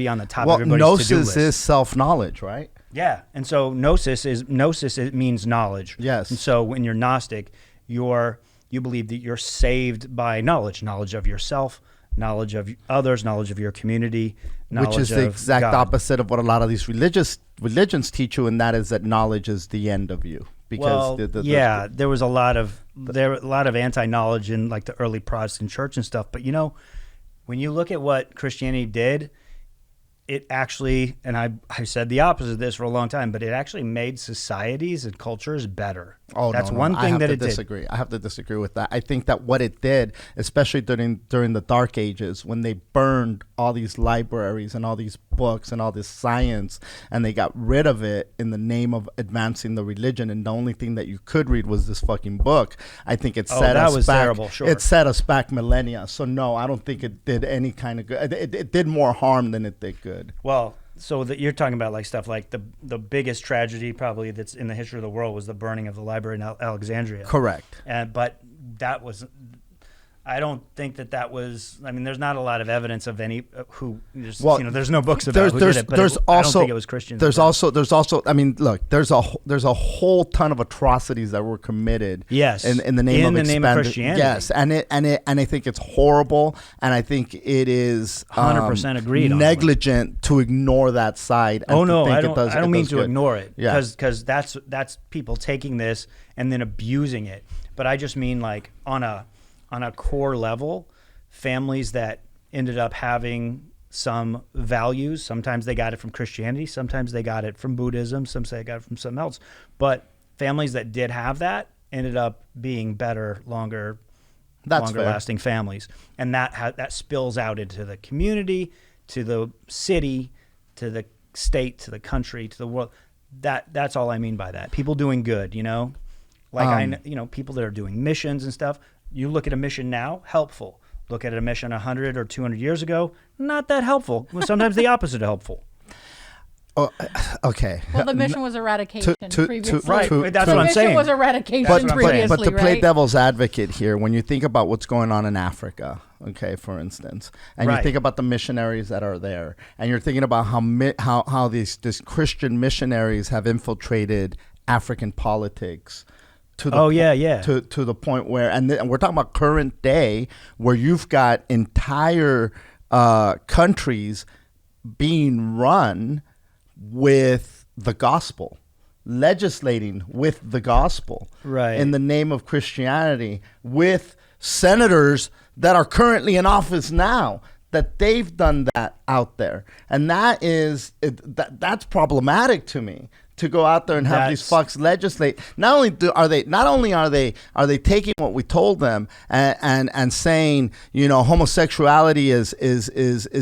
on the top of everybody's to-do list. Gnosis is self-knowledge, right? Yeah, and so gnosis it means knowledge. Yes. And so when you're Gnostic, you believe that you're saved by knowledge of yourself, knowledge of others, knowledge of your community, knowledge which is the of exact God. opposite of what a lot of these religions teach you, and that is that knowledge is the end of you. Because there was a lot of anti-knowledge in like the early Protestant church and stuff. But when you look at what Christianity did, it actually, and I said the opposite of this for a long time, but it actually made societies and cultures better. Oh, that's no, one I thing have that to it disagree. did. I have to disagree with that. I think that what it did, especially during the Dark Ages, when they burned all these libraries and all these books and all this science, and they got rid of it in the name of advancing the religion, and the only thing that you could read was this fucking book. I think it set us back. Terrible, sure. It set us back millennia. So no, I don't think it did any kind of good. It did more harm than it did good. Well, so that you're talking about like stuff like the biggest tragedy probably that's in the history of the world was the burning of the library in Alexandria. Correct. But that was, I don't think that was. I mean, there's not a lot of evidence of any who. There's no books about who did it. But I don't think it was Christians. There's also. I mean, look, there's a whole ton of atrocities that were committed. Yes. In the name of Christianity. Yes, and I think it's horrible, and I think it is 100% agreed. Negligent to ignore that side. Oh no, I don't mean to ignore it. Yeah. Because that's people taking this and then abusing it. But I just mean like on a core level, families that ended up having some values. Sometimes they got it from Christianity. Sometimes they got it from Buddhism. Some say they got it from something else. But families that did have that ended up being better, longer lasting families. And that spills out into the community, to the city, to the state, to the country, to the world. That's all I mean by that. People doing good, Like people that are doing missions and stuff. You look at a mission now, helpful. Look at a mission 100 or 200 years ago, not that helpful. Sometimes the opposite of helpful. Oh, okay. Well, the mission was eradication previously. Right, that's what I'm saying. The mission was eradication previously, but to play right? devil's advocate here, when you think about what's going on in Africa, okay, for instance, and you think about the missionaries that are there, and you're thinking about how these Christian missionaries have infiltrated African politics. To the point where, and we're talking about current day, where you've got entire countries being run with the gospel, legislating with the gospel, right, in the name of Christianity, with senators that are currently in office now, that they've done that out there, and that's problematic to me. To go out there and have these fucks legislate. Not only are they taking what we told them and saying, homosexuality is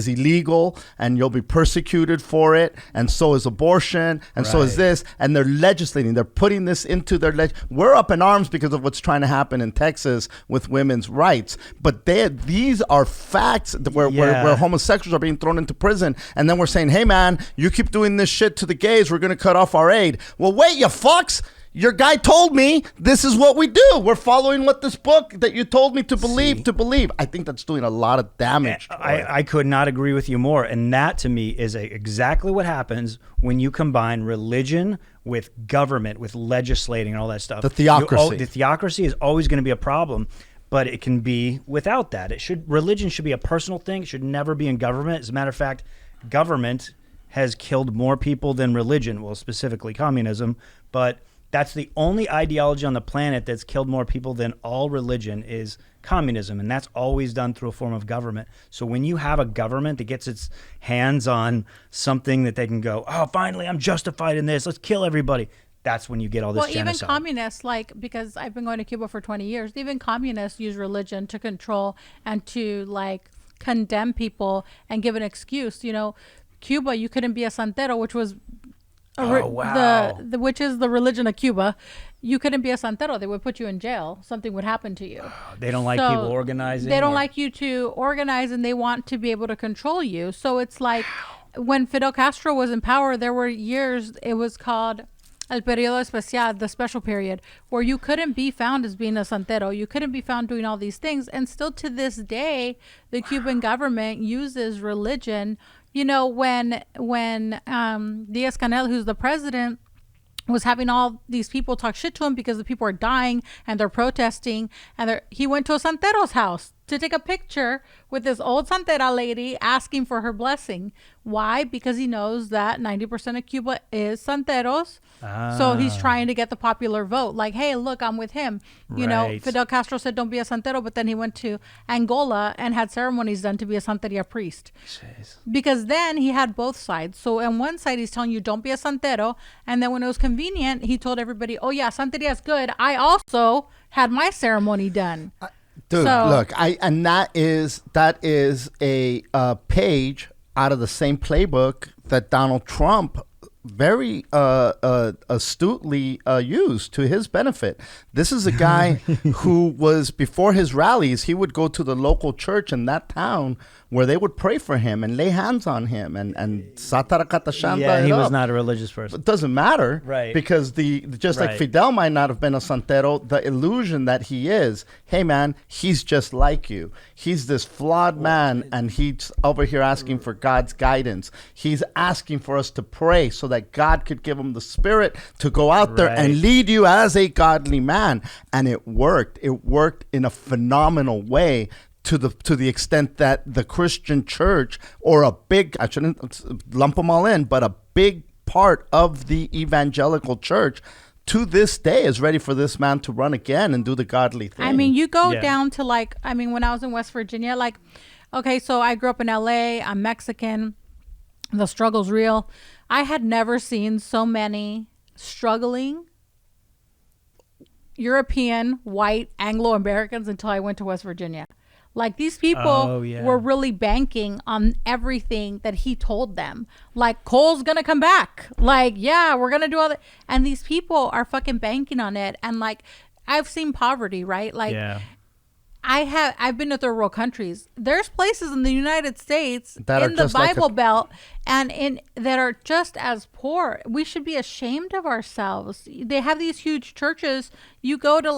illegal and you'll be persecuted for it, and so is abortion, and so is this, and they're legislating. They're putting this into their we're up in arms because of what's trying to happen in Texas with women's rights. But these are facts where homosexuals are being thrown into prison, and then we're saying, hey man, you keep doing this shit to the gays, we're gonna cut off our aid. Well, wait, you fucks. Your guy told me this is what we do. We're following what this book that you told me to believe. I think that's doing a lot of damage. I could not agree with you more. And that to me is exactly what happens when you combine religion with government, with legislating and all that stuff. The theocracy. The theocracy is always going to be a problem, but it can be without that. Religion should be a personal thing. It should never be in government. As a matter of fact, government has killed more people than religion, well, specifically communism, but that's the only ideology on the planet that's killed more people than all religion is communism, and that's always done through a form of government. So when you have a government that gets its hands on something that they can go, oh, finally, I'm justified in this, let's kill everybody, that's when you get all this genocide. Even communists, because I've been going to Cuba for 20 years, even communists use religion to control and to, condemn people and give an excuse, Cuba, you couldn't be a santero, which was which is the religion of Cuba. You couldn't be a santero. They would put you in jail. Something would happen to you. They don't like people organizing. They don't like you to organize, and they want to be able to control you. So it's like when Fidel Castro was in power, there were years, it was called El Periodo Especial, the special period, where you couldn't be found as being a santero. You couldn't be found doing all these things. And still to this day, the Cuban government uses religion. When Diaz-Canel, who's the president, was having all these people talk shit to him because the people are dying and they're protesting, and he went to a santero's house to take a picture with this old Santera lady asking for her blessing. Why? Because he knows that 90% of Cuba is Santeros. So he's trying to get the popular vote. Like, hey, look, I'm with him. You know, Right. Fidel Castro said, don't be a Santero, but then he went to Angola and had ceremonies done to be a Santeria priest. Jeez. Because then he had both sides. So on one side, he's telling you, don't be a Santero. And then when it was convenient, he told everybody, oh, yeah, Santeria is good. I also had my ceremony done. Dude, So- look, and that is a page out of the same playbook that Donald Trump very astutely used to his benefit. This is a guy who was, before his rallies, he would go to the local church in that town where they would pray for him and lay hands on him and satarakatashanda. Yeah, he was not a religious person. It doesn't matter, Right. Because just like Right. Fidel might not have been a Santero, the illusion that he is, hey man, he's just like you. He's this flawed man, and he's over here asking for God's guidance. He's asking for us to pray so that God could give him the spirit to go out there Right. and lead you as a godly man. And it worked. It worked in a phenomenal way. To the extent that the Christian church, or a big, I shouldn't lump them all in, but a big part of the evangelical church to this day is ready for this man to run again and do the godly thing. I mean, you go Yeah. down to when I was in West Virginia, okay, so I grew up in LA, I'm Mexican, the struggle's real. I had never seen so many struggling European, white, Anglo-Americans until I went to West Virginia. Like, these people Oh, yeah. were really banking on everything that he told them. Like, coal's gonna come back. Like, yeah, we're gonna do all that. And these people are fucking banking on it. And like, I've seen poverty, right? Like, Yeah. I've been to third world countries. There's places in the United States That are in the just like Bible Belt and that are just as poor. We should be ashamed of ourselves. They have these huge churches. You go to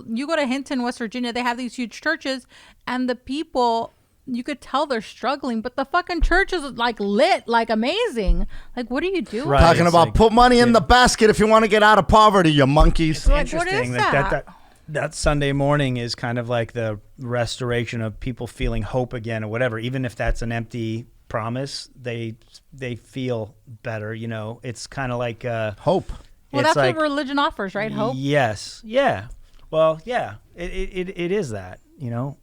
you go to Hinton, West Virginia, they have these huge churches, and the people, you could tell they're struggling, but the fucking church is like lit, like amazing. Like, what are you doing? Right. talking It's about like- put money in the basket if you want to get out of poverty, you monkeys. Like, what is Interesting that Sunday morning is kind of like the restoration of people feeling hope again, or whatever. Even if that's an empty promise, they feel better. You know, it's kind of like Hope. Well, it's that's like, what religion offers, right? Hope. Yes. Yeah. Well, yeah. It is that. You know.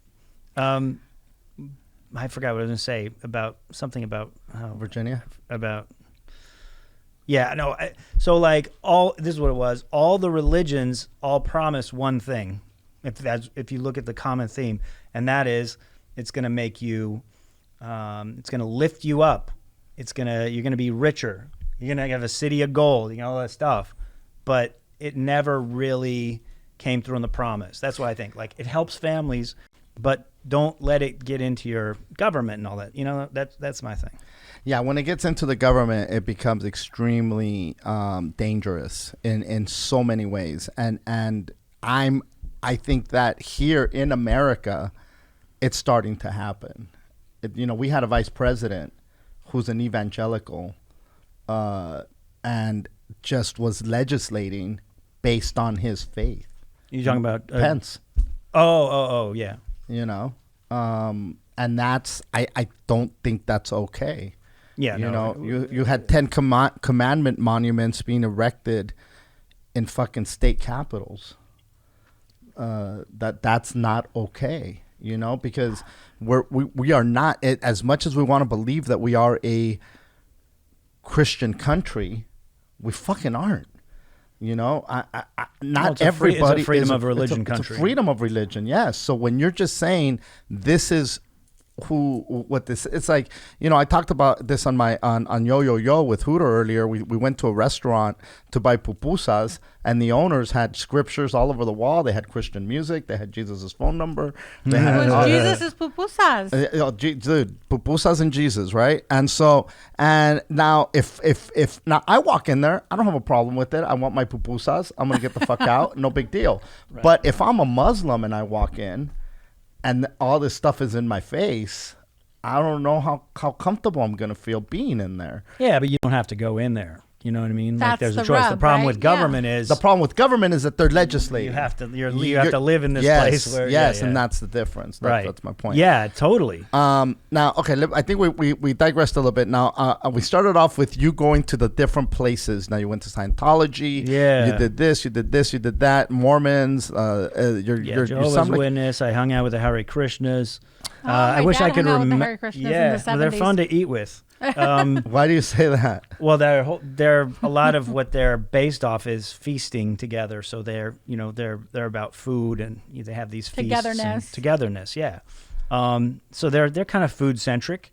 I forgot what I was going to say about something about Virginia. about. Yeah, no. So like this is what it was. All the religions all promise one thing. If you look at the common theme, and that is, it's going to make you, it's going to lift you up. You're going to be richer. You're going to have a city of gold. You know, all that stuff. But it never really came through in the promise. That's what I think. Like, it helps families, but don't let it get into your government and all that. You know, that's my thing. Yeah, when it gets into the government, it becomes extremely dangerous in so many ways, and I think that here in America, it's starting to happen. We had a vice president who's an evangelical, and just was legislating based on his faith. You talking about Pence? Oh, yeah. And that's I don't think that's okay. Yeah, You had 10 commandment monuments being erected in fucking state capitals. That's not okay, because we are not, as much as we want to believe that we are a Christian country, we fucking aren't. Not everybody. It's a freedom is of religion it's country. a freedom of religion, yes. So when you're just saying this is it's like, I talked about this on Yo Yo Yo with Hooter earlier. We went to a restaurant to buy pupusas, and the owners had scriptures all over the wall. They had Christian music. They had Jesus' phone number. They It had was Jesus' pupusas. dude, pupusas and Jesus, right? And now if now I walk in there, I don't have a problem with it. I want my pupusas. I'm gonna get the fuck out. No big deal. Right. But if I'm a Muslim and I walk in, and all this stuff is in my face, I don't know how comfortable I'm going to feel being in there. Yeah, but you don't have to go in there. You know what I mean? That's Like there's a the choice. The rub, problem right? with government is The problem with government is that they're legislating. you have to live in this yes, place where yes, yeah, and yeah. that's the difference. right. That's my point. Yeah, totally. Now, okay, I think we digressed a little bit. Now, we started off with you going to the different places. Now, you went to Scientology. Yeah. You did this, you did this, you did that. Mormons. You're Jehovah's somebody. Witness. I hung out with the Hare Krishnas. Oh, I my wish I dad could hung out with the remember. Hare Krishnas in Yeah, the well, they're 70s. fun to eat with. Why do you say that? Well, they're a lot of what they're based off is feasting together. So they're about food and they have these feasts and togetherness. Yeah. So they're kind of food centric.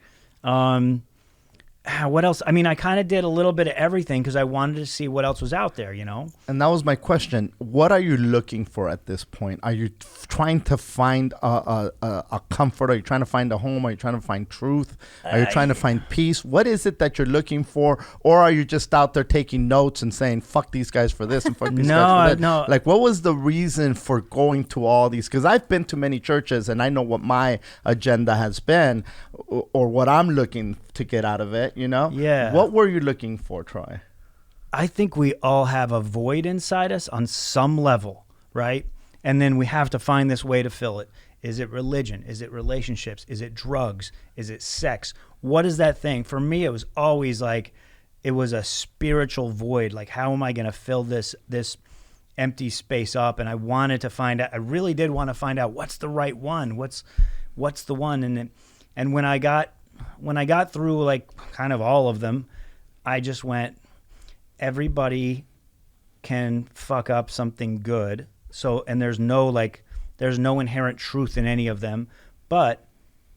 What else? I mean, I kind of did a little bit of everything because I wanted to see what else was out there, you know? And that was my question. What are you looking for at this point? Are you trying to find a comfort? Are you trying to find a home? Are you trying to find truth? Are you trying to find peace? What is it that you're looking for? Or are you just out there taking notes and saying, fuck these guys for this and fuck these guys for that? No. Like, what was the reason for going to all these? Because I've been to many churches and I know what my agenda has been or what I'm looking to get out of it, you know? Yeah. What were you looking for, Troy? I think we all have a void inside us on some level, right? And then we have to find this way to fill it. Is it religion? Is it relationships? Is it drugs? Is it sex? What is that thing? For me, it was always like, it was a spiritual void. Like, how am I going to fill this empty space up? And I wanted to find out, I really did want to find out what's the right one. What's the one? And when I got through like kind of all of them, I just went, everybody can fuck up something good. So, and there's no inherent truth in any of them. But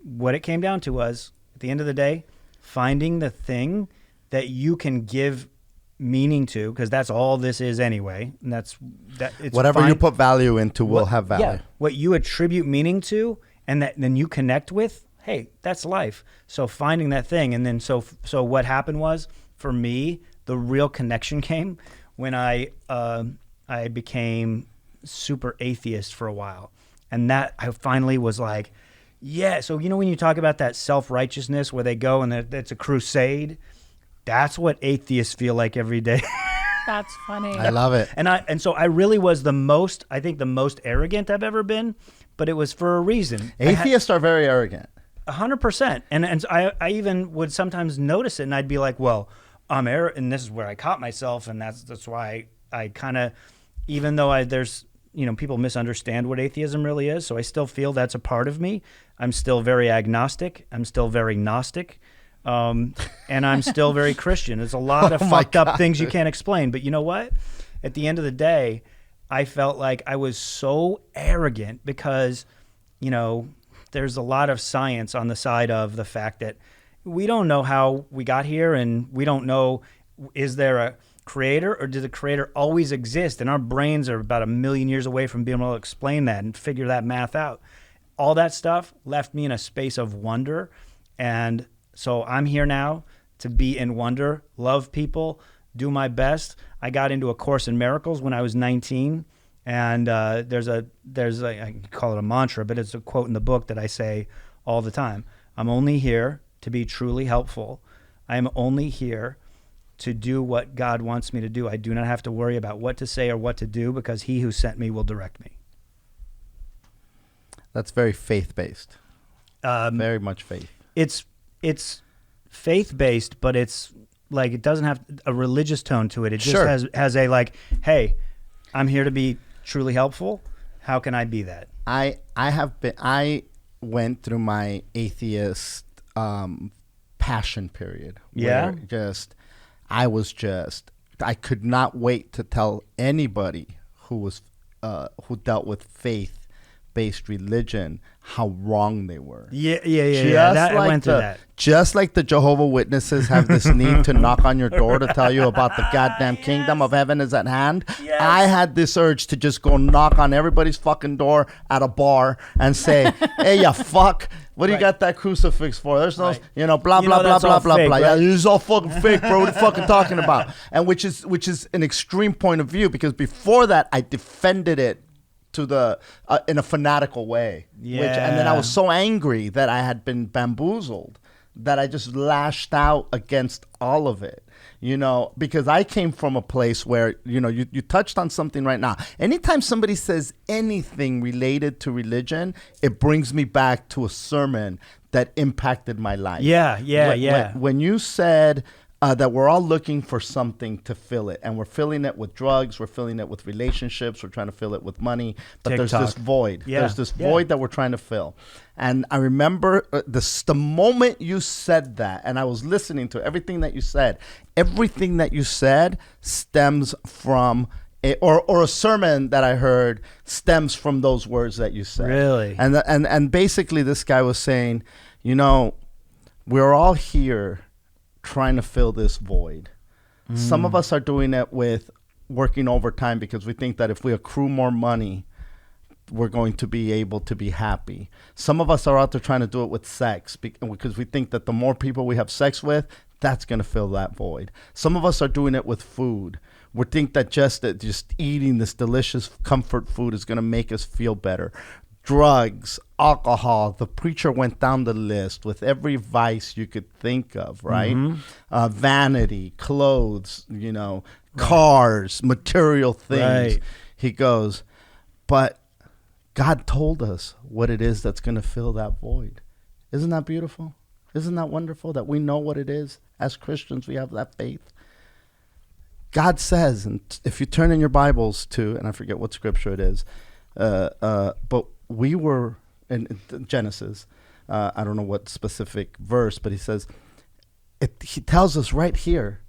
what it came down to was, at the end of the day, finding the thing that you can give meaning to, because that's all this is anyway. And it's whatever you put value into will have value. Yeah, what you attribute meaning to and that then you connect with, hey, that's life. So finding that thing. And then so what happened was, for me, the real connection came when I became super atheist for a while. And that I finally was like, yeah. So, you know, when you talk about that self-righteousness where they go and it's a crusade, that's what atheists feel like every day. That's funny. I love it. And so I really was the most arrogant I've ever been, but it was for a reason. Atheists are very arrogant. 100%. And I even would sometimes notice it and I'd be like, well, I'm arrogant, and this is where I caught myself, and that's why I kind of, even though there's, you know, people misunderstand what atheism really is, so I still feel that's a part of me. I'm still very agnostic. I'm still very Gnostic. And I'm still very Christian. There's a lot of fucked up things you can't explain. But you know what? At the end of the day, I felt like I was so arrogant because, you know, there's a lot of science on the side of the fact that we don't know how we got here, and we don't know, is there a creator or did the creator always exist? And our brains are about 1 million years away from being able to explain that and figure that math out. All that stuff left me in a space of wonder. And so I'm here now to be in wonder, love people, do my best. I got into A Course in Miracles when I was 19. And there's a I can call it a mantra, but it's a quote in the book that I say all the time. I'm only here to be truly helpful. I am only here to do what God wants me to do. I do not have to worry about what to say or what to do because he who sent me will direct me. That's very faith-based. Very much faith. It's faith-based, but it's like, it doesn't have a religious tone to it. It just has a like, hey, I'm here to be truly helpful. How can I be that? I went through my atheist passion period. Yeah. I could not wait to tell anybody who dealt with faith-based religion how wrong they were. Yeah. I went through that. Just like the Jehovah's Witnesses have this need to knock on your door to tell you about the goddamn kingdom of heaven is at hand. Yes. I had this urge to just go knock on everybody's fucking door at a bar and say, hey, you fuck. What do you got that crucifix for? There's no, blah, blah, blah, blah, blah, fake, blah. right? Yeah, it's all fucking fake, bro. What are you fucking talking about? And which is an extreme point of view, because before that, I defended it to the in a fanatical way. Yeah. And then I was so angry that I had been bamboozled that I just lashed out against all of it. You know, because I came from a place where, you know, you touched on something right now. Anytime somebody says anything related to religion, it brings me back to a sermon that impacted my life. When you said that we're all looking for something to fill it, and we're filling it with drugs, we're filling it with relationships, we're trying to fill it with money, but TikTok. there's this void. There's this void that we're trying to fill. And I remember the moment you said that, and I was listening to everything that you said. Everything that you said stems from or a sermon that I heard stems from those words that you said. Really? And basically this guy was saying, you know, we're all here trying to fill this void. Some of us are doing it with working overtime because we think that if we accrue more money, we're going to be able to be happy. Some of us are out there trying to do it with sex because we think that the more people we have sex with, that's going to fill that void. Some of us are doing it with food. We think that just eating this delicious comfort food is going to make us feel better. Drugs, alcohol, the preacher went down the list with every vice you could think of, right? Vanity, clothes, you know, cars, material things. Right. He goes, but God told us what it is that's going to fill that void. Isn't that beautiful? Isn't that wonderful that we know what it is? As Christians, we have that faith. God says, and if you turn in your Bibles to, and I forget what scripture it is, but we were in Genesis. I don't know what specific verse, but he says, he tells us right here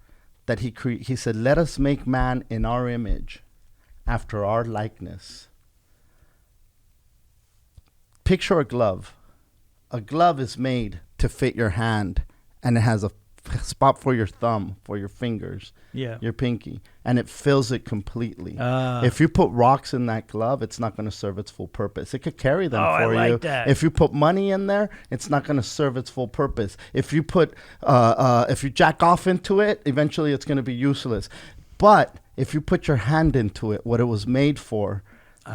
that he said, let us make man in our image, after our likeness. Picture a glove. A glove is made to fit your hand, and it has a spot for your thumb, for your fingers, your pinky, and it fills it completely. If you put rocks in that glove, it's not going to serve its full purpose. It could carry them for you. I like that. If you put money in there, it's not going to serve its full purpose. If you put, if you jack off into it, eventually it's going to be useless. But if you put your hand into it, what it was made for,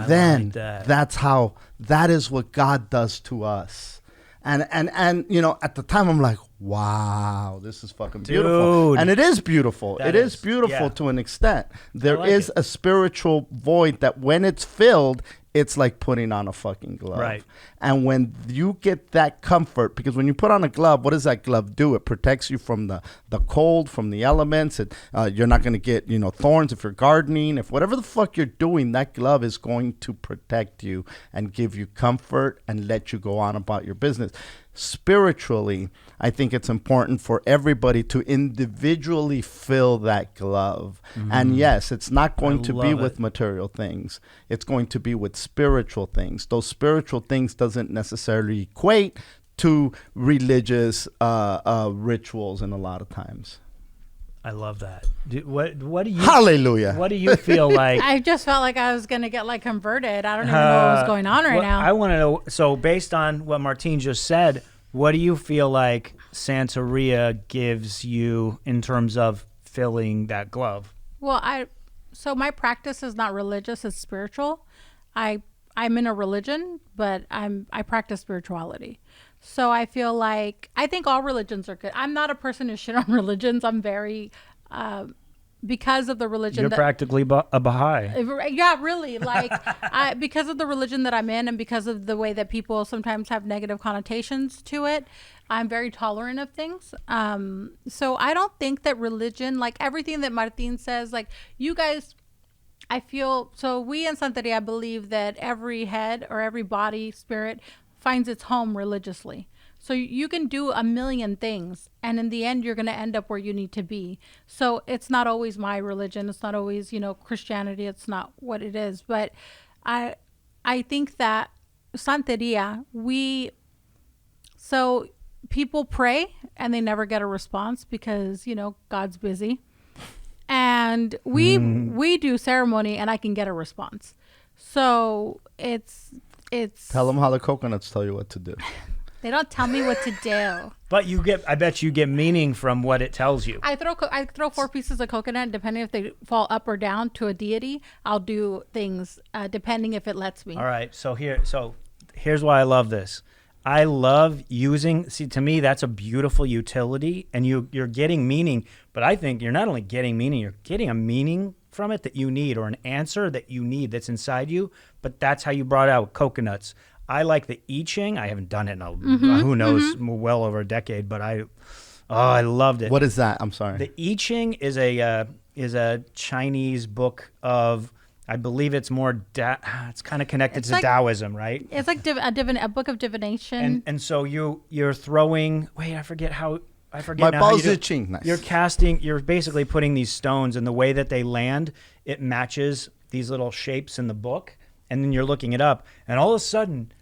then that is what God does to us. And you know, at the time I'm like, wow, this is fucking beautiful. Dude. And it is beautiful. It is beautiful to an extent. There is a spiritual void that when it's filled, it's like putting on a fucking glove. Right. And when you get that comfort, because when you put on a glove, what does that glove do? It protects you from the cold, from the elements. You're not going to get, you know, thorns if you're gardening. If whatever the fuck you're doing, that glove is going to protect you and give you comfort and let you go on about your business. Spiritually, I think it's important for everybody to individually fill that glove. And yes, it's not going to be with material things. It's going to be with spiritual things. Those spiritual things doesn't necessarily equate to religious rituals, and a lot of times. I love that. What do you? Hallelujah. What do you feel like? I just felt like I was going to get like converted. I don't even know what was going on right now. I want to know. So based on what Martine just said, what do you feel like Santeria gives you in terms of filling that glove? Well, so my practice is not religious; it's spiritual. I'm in a religion, but I practice spirituality. So I feel like, I think all religions are good. I'm not a person who shit on religions. I'm very, because of the religion. You're practically a Baha'i. Yeah, really. Like, because of the religion that I'm in, and because of the way that people sometimes have negative connotations to it, I'm very tolerant of things. So I don't think that religion, like everything that Martin says, like you guys, I feel, so we in Santeria believe that every head or every body, spirit, finds its home religiously. So you can do a million things, and in the end, you're going to end up where you need to be. So it's not always my religion. It's not always, Christianity. It's not what it is. But I think that Santeria, so people pray and they never get a response because, God's busy. And we do ceremony and I can get a response. So it's Tell them how the coconuts tell you what to do. They don't tell me what to do. But I bet you get meaning from what it tells you. I throw 4 pieces of coconut, depending if they fall up or down to a deity. I'll do things depending if it lets me. All right. So here's why I love this. I love using, see, to me, that's a beautiful utility, and you're getting meaning. But I think you're not only getting meaning, you're getting a meaning from it that you need, or an answer that you need that's inside you. But that's how you brought out coconuts. I like the I Ching. I haven't done it in who knows, well over a decade, but I loved it. What is that? I'm sorry. The I Ching is a Chinese book of, I believe it's more, it's kind of connected to Taoism, right? It's like a book of divination. And so you're throwing, I forget My now how balls you are do. ching. Nice. You're basically putting these stones, and the way that they land, it matches these little shapes in the book, and then you're looking it up, and all of a sudden,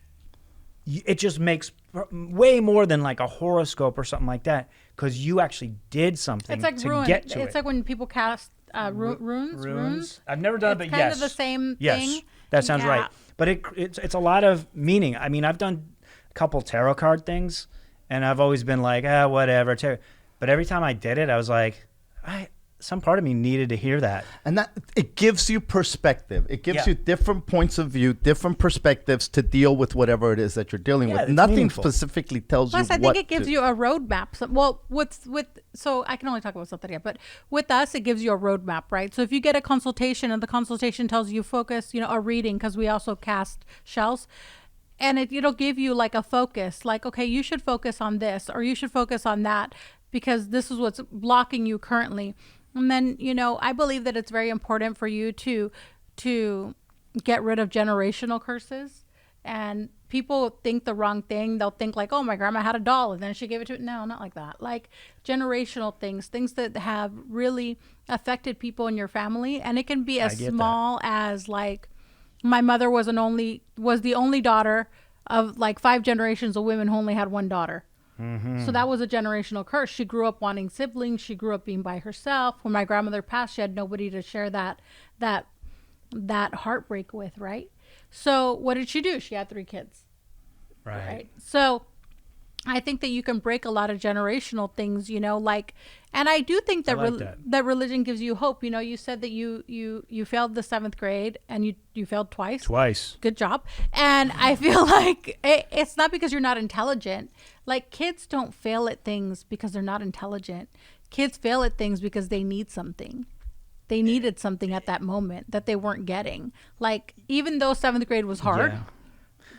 it just makes way more than like a horoscope or something like that, because you actually did something It's like to get to it. It's like when people cast runes. I've never done it, but It's yes. kind of the same thing. Yes, that sounds Yeah. right. But it's a lot of meaning. I mean, I've done a couple tarot card things, and I've always been like, whatever. But every time I did it, I was like, some part of me needed to hear that. And that it gives you perspective. It gives you different points of view, different perspectives to deal with whatever it is that you're dealing with. it's Nothing meaningful. specifically tells Plus, you I what think it gives to, you a roadmap. So I can only talk about Santeria, but with us, it gives you a roadmap, right? So if you get a consultation and the consultation tells you focus, a reading, because we also cast shells, and it'll give you like a focus, like, okay, you should focus on this, or you should focus on that, because this is what's blocking you currently. And then, I believe that it's very important for you to get rid of generational curses. And people think the wrong thing. They'll think like, oh, my grandma had a doll and then she gave it to it. No, not like that. Like generational things that have really affected people in your family. And it can be as small as like, my mother was the only daughter of like 5 generations of women who only had one daughter. Mm-hmm. So that was a generational curse. She grew up wanting siblings. She grew up being by herself. When my grandmother passed, she had nobody to share that heartbreak with, right? So what did she do? She had 3 kids. Right. So I think that you can break a lot of generational things, and I do think that that religion gives you hope. You said that you failed the 7th grade and you failed twice. Good job. And I feel like it's not because you're not intelligent. Like, kids don't fail at things because they're not intelligent. Kids fail at things because they need something. They needed something at that moment that they weren't getting. Like, even though 7th grade was hard,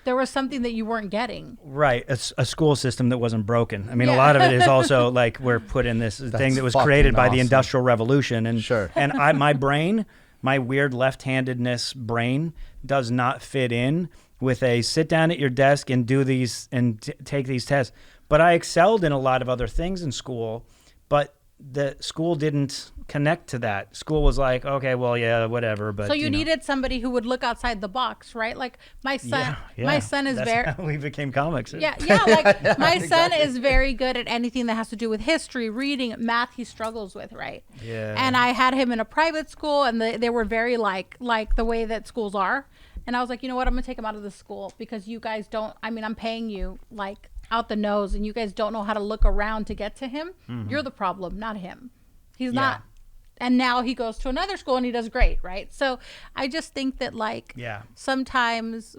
there was something that you weren't getting. Right. A school system that wasn't broken. I mean, a lot of it is also like we're put in this thing that was created by the Industrial Revolution. And and my brain, my weird left-handedness brain does not fit in with a sit down at your desk and do these and take these tests. But I excelled in a lot of other things in school, but the school didn't connect to that. School was like, okay, well, yeah, whatever. But so you needed somebody who would look outside the box, right? Like my son, my son is That's how we became comics. Like my son is very good at anything that has to do with history, reading, math. He struggles with, right? Yeah. And I had him in a private school, and they were very like the way that schools are. And I was like, you know what? I'm gonna take him out of the school because you guys don't. I mean, I'm paying you like out the nose, and you guys don't know how to look around to get to him. Mm-hmm. You're the problem, not him. He's not. And now he goes to another school and he does great, right? So I just think that sometimes,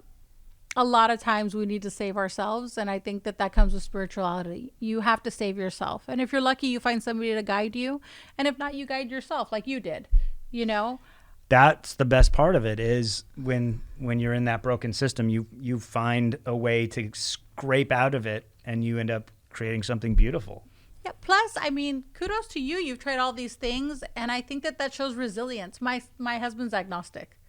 a lot of times we need to save ourselves. And I think that comes with spirituality. You have to save yourself. And if you're lucky, you find somebody to guide you. And if not, you guide yourself like you did, That's the best part of it is when you're in that broken system, you find a way to scrape out of it and you end up creating something beautiful. Yeah. Plus, I mean, kudos to you. You've tried all these things, and I think that shows resilience. My husband's agnostic,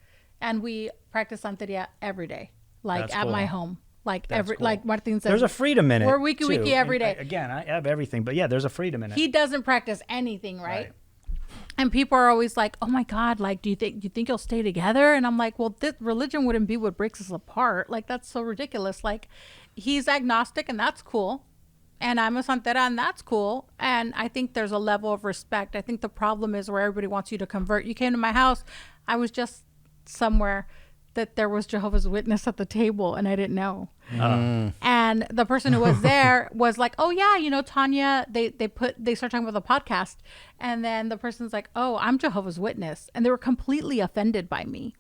and we practice Santeria every day, like That's at cool. my home. Like like Martin said, there's a freedom in it. We're wiki every day. Again, I have everything, but there's a freedom in it. He doesn't practice anything, right? And people are always like, "Oh my God, like, do you think you'll stay together?" And I'm like, "Well, this religion wouldn't be what breaks us apart. Like, that's so ridiculous. Like, he's agnostic, and that's cool." And I'm a Santera, and that's cool. And I think there's a level of respect. I think the problem is where everybody wants you to convert. You came to my house. I was just somewhere that there was Jehovah's Witness at the table, and I didn't know. And the person who was there was like, "Oh yeah, Tanya." They start talking about the podcast, and then the person's like, "Oh, I'm Jehovah's Witness," and they were completely offended by me.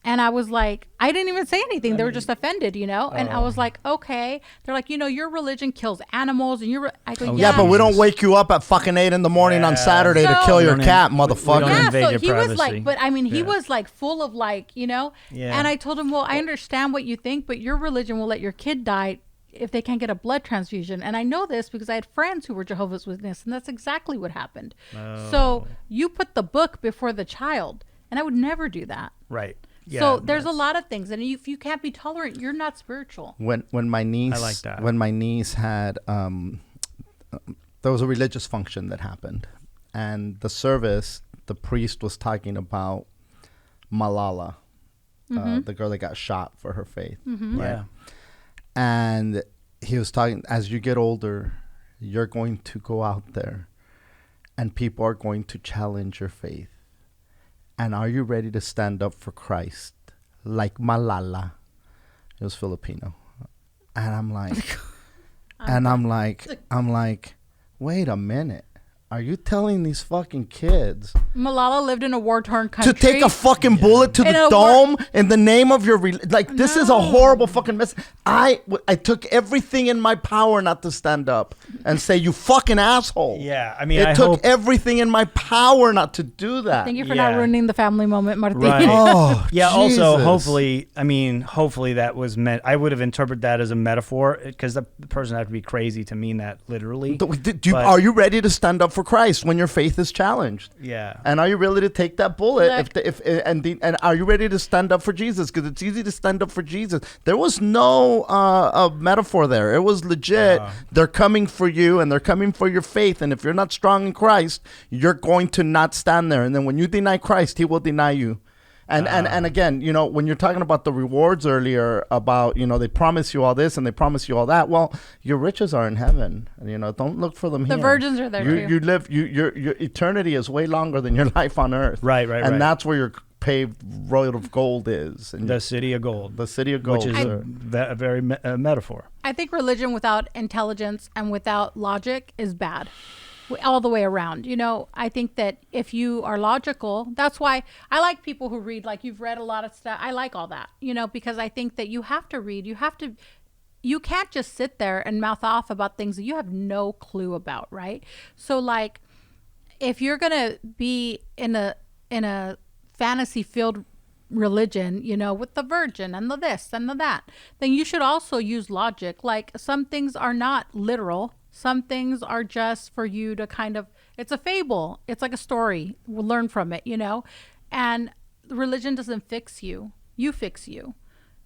And I was like, I didn't even say anything. They were just offended, you know? And I was like, okay. They're like, you know, your religion kills animals. And I go, Yeah, but we don't wake you up at fucking 8 a.m. on Saturday to kill your cat, motherfucker. Yeah, invade so your he was privacy. like, but I mean, he was like full of like, you know? Yeah. And I told him, well, I understand what you think, but your religion will let your kid die if they can't get a blood transfusion. And I know this because I had friends who were Jehovah's Witnesses, and that's exactly what happened. So you put the book before the child, and I would never do that. Right. Yeah, So there's a lot of things, and if you can't be tolerant, you're not spiritual. When my niece, I like that. When my niece had, there was a religious function that happened, and the service, the priest was talking about Malala, the girl that got shot for her faith. Mm-hmm. Right? Yeah. And he was talking, as you get older, you're going to go out there, and people are going to challenge your faith. And are you ready to stand up for Christ like Malala? It was Filipino. And I'm like, wait a minute. Are you telling these fucking kids Malala lived in a war-torn country. to take a fucking bullet to the dome in the name of your this is a horrible fucking mess. I took everything in my power not to stand up and say, you fucking asshole. Yeah, I mean, it took everything in my power not to do that. Thank you for not ruining the family moment, Martin. Right. Oh, yeah. Jesus. Also, hopefully that was meant. I would have interpreted that as a metaphor because the person had to be crazy to mean that literally. Are you ready to stand up for Christ when your faith is challenged? Yeah. And are you ready to take that bullet? Look, And are you ready to stand up for Jesus? Because it's easy to stand up for Jesus. There was no metaphor there. It was legit. They're coming for you, and they're coming for your faith. And if you're not strong in Christ, you're going to not stand there. And then when you deny Christ, He will deny you. And again, you know, when you're talking about the rewards earlier, about, you know, they promise you all this and they promise you all that. Well, your riches are in heaven. You know, don't look for them here. The virgins are there too. You live. Your eternity is way longer than your life on earth. Right. And that's where your paved road of gold is. And The city of gold. the city of gold, Which is a very metaphor. I think religion without intelligence and without logic is bad. All the way around. You know, I think that if you are logical, that's why I like people who read, like you've read a lot of stuff. I like all that, you know, because I think that you have to read. You can't just sit there and mouth off about things that you have no clue about, right? So like if you're going to be in a fantasy filled religion, you know, with the virgin and the this and the that, then you should also use logic. Like some things are not literal. Some things are just for you to kind of, it's a fable. It's like a story. We'll learn from it, you know? And religion doesn't fix you. You fix you.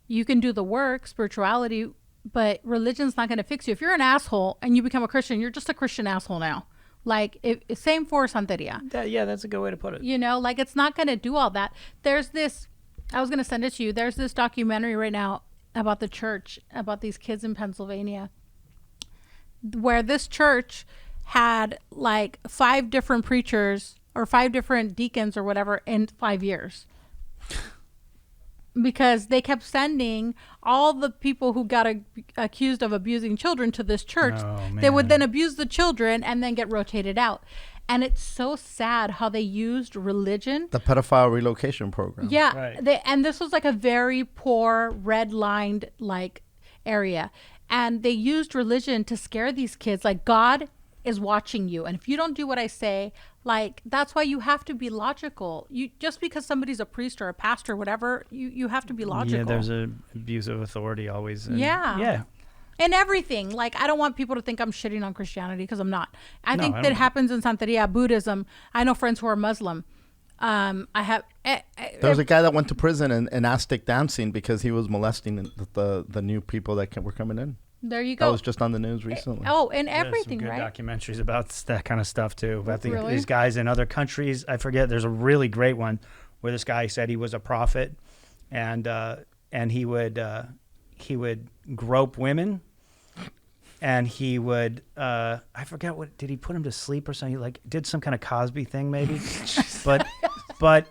You can do the work, spirituality, but religion's not going to fix you. If you're an asshole and you become a Christian, you're just a Christian asshole now. Like, same for Santeria. Yeah, that's a good way to put it. You know, like it's not going to do all that. There's this, I was going to send it to you. There's this documentary right now about the church, about these kids in Pennsylvania, where this church had like 5 different preachers or 5 different deacons or whatever in 5 years. Because they kept sending all the people who got accused of abusing children to this church. They would then abuse the children and then get rotated out. And it's so sad how they used religion. The pedophile relocation program. Yeah. Right. And this was like a very poor, red-lined like area. And they used religion to scare these kids. Like, God is watching you. And if you don't do what I say, like, that's why you have to be logical. You just because somebody's a priest or a pastor or whatever, you have to be logical. Yeah, there's an abuse of authority always. Yeah. And everything. Like, I don't want people to think I'm shitting on Christianity because I'm not. I think that happens in Santeria, Buddhism. I know friends who are Muslim. I have. There was a guy that went to prison in Aztec dancing because he was molesting the new people that were coming in. There you go. That was just on the news recently. And everything, some good right? documentaries about that kind of stuff too. I think Really? these guys in other countries. I forget. There's a really great one where this guy said he was a prophet, and he would grope women. And he would, I forget what, did he put him to sleep or something? He like did some kind of Cosby thing maybe. but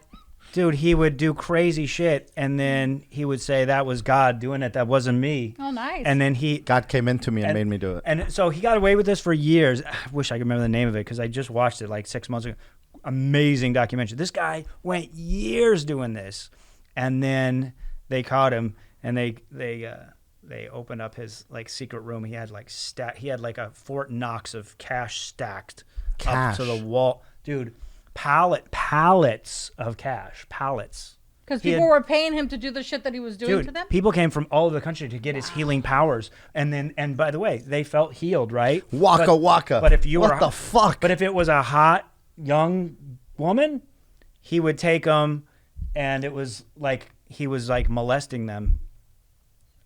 dude, he would do crazy shit. And then he would say, that was God doing it. That wasn't me. Oh, nice. And then God came into me and made me do it. And so he got away with this for years. I wish I could remember the name of it because I just watched it like 6 months ago. Amazing documentary. This guy went years doing this. and then they caught him, and they opened up his like secret room. He had like a Fort Knox of cash stacked up to the wall, dude. Pallets of cash, pallets. Because people were paying him to do the shit that he was doing to them? People came from all over the country to get his healing powers. And by the way, they felt healed, right? Waka. But if you what the fuck? But if it was a hot, young woman, he would take them, and it was like he was like molesting them.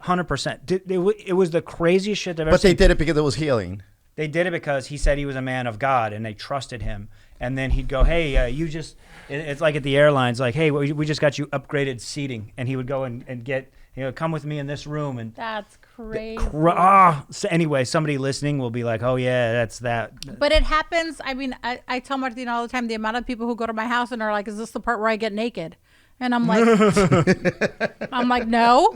100%. It was the craziest shit I've ever seen. But they did it because it was healing. They did it because he said he was a man of God, and they trusted him. And then he'd go, hey, it's like at the airlines, like, hey, we just got you upgraded seating. And he would go and get, come with me in this room. And that's crazy. So anyway, somebody listening will be like, oh, yeah, that's that. But it happens. I mean, I tell Martina all the time, the amount of people who go to my house and are like, is this the part where I get naked? And I'm like, no,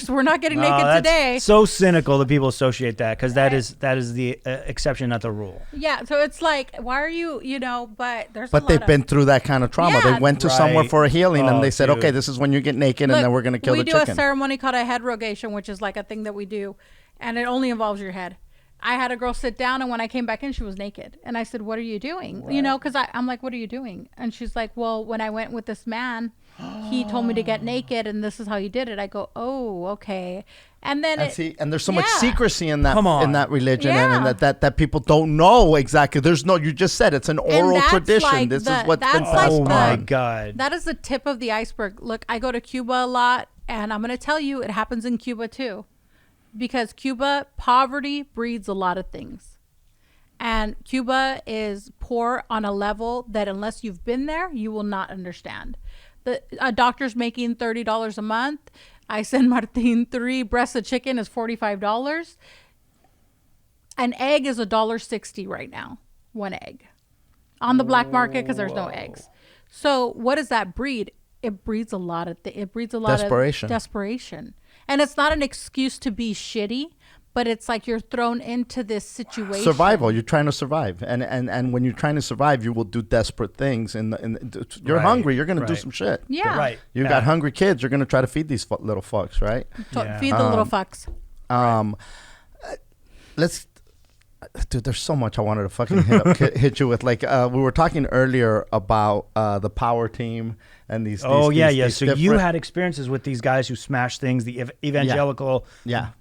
we're not getting naked today. So cynical that people associate that, because that is the exception, not the rule. Yeah, so it's like, why are you, but there's. But they've been through that kind of trauma. Yeah. They went to somewhere for a healing, and they said, dude. okay, this is when you get naked, and then we're gonna kill the chicken. We do a ceremony called a head rogation, which is like a thing that we do, and it only involves your head. I had a girl sit down, and when I came back in, she was naked. And I said, what are you doing? Right. Because I'm like, what are you doing? And she's like, well, when I went with this man, he told me to get naked, and this is how he did it. I go, oh, okay. And then and there's so much secrecy in that religion, yeah. and that people don't know exactly. You just said it's an oral tradition. Like this is what's been passed on. Oh my God. That is the tip of the iceberg. Look, I go to Cuba a lot, and I'm going to tell you, it happens in Cuba too. Because Cuba, poverty breeds a lot of things. And Cuba is poor on a level that unless you've been there, you will not understand. A doctor's making $30 a month. I send Martin 3 breasts of chicken is $45. An egg is $1.60 right now. One egg. On the black market because there's no eggs. So what does that breed? It breeds a lot of desperation. And it's not an excuse to be shitty, but it's like you're thrown into this situation. Survival. You're trying to survive, and when you're trying to survive, you will do desperate things. You're hungry. You're gonna do some shit. Yeah. Right. You got hungry kids. You're gonna try to feed these little fucks, right? Feed the little fucks. Dude, there's so much I wanted to fucking hit you with. Like we were talking earlier about the power team and these. So you had experiences with these guys who smashed things. The Evangelical,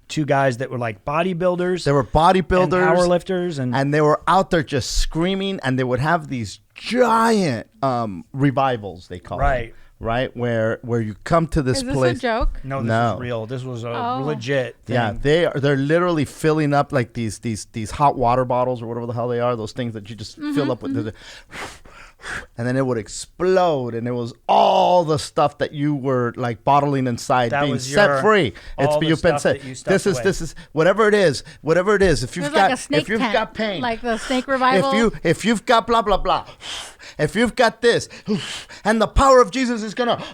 two guys that were like bodybuilders. They were bodybuilders, and powerlifters, and they were out there just screaming. And they would have these giant revivals. They call them. Right, where you come to this place. Is this a joke? No, this is real. This was a legit thing. Yeah, they're literally filling up like these hot water bottles or whatever the hell they are. Those things that you just fill up with, and then it would explode, and it was all the stuff that you were like bottling inside being set free. It's you've been set. This is whatever it is. If you've got pain, like the snake revival. If you've got blah blah blah. If you've got this, and the power of Jesus is gonna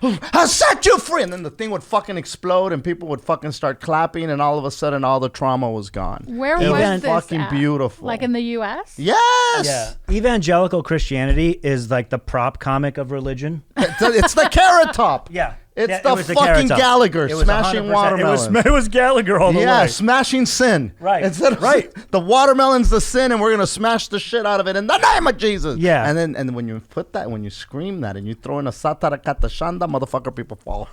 set you free, and then the thing would fucking explode, and people would fucking start clapping, and all of a sudden, all the trauma was gone. Where was this fucking at? Beautiful. Like in the U.S.? Yes. Yeah. Evangelical Christianity is like the prop comic of religion. It's the Carrot Top. Yeah. It's the fucking Gallagher smashing watermelons. It was Gallagher all the way. Yeah, smashing sin. Right. The watermelon's the sin, and we're gonna smash the shit out of it in the name of Jesus. Yeah. And then when you scream that, and you throw in a satarakata shanda, motherfucker, people fall.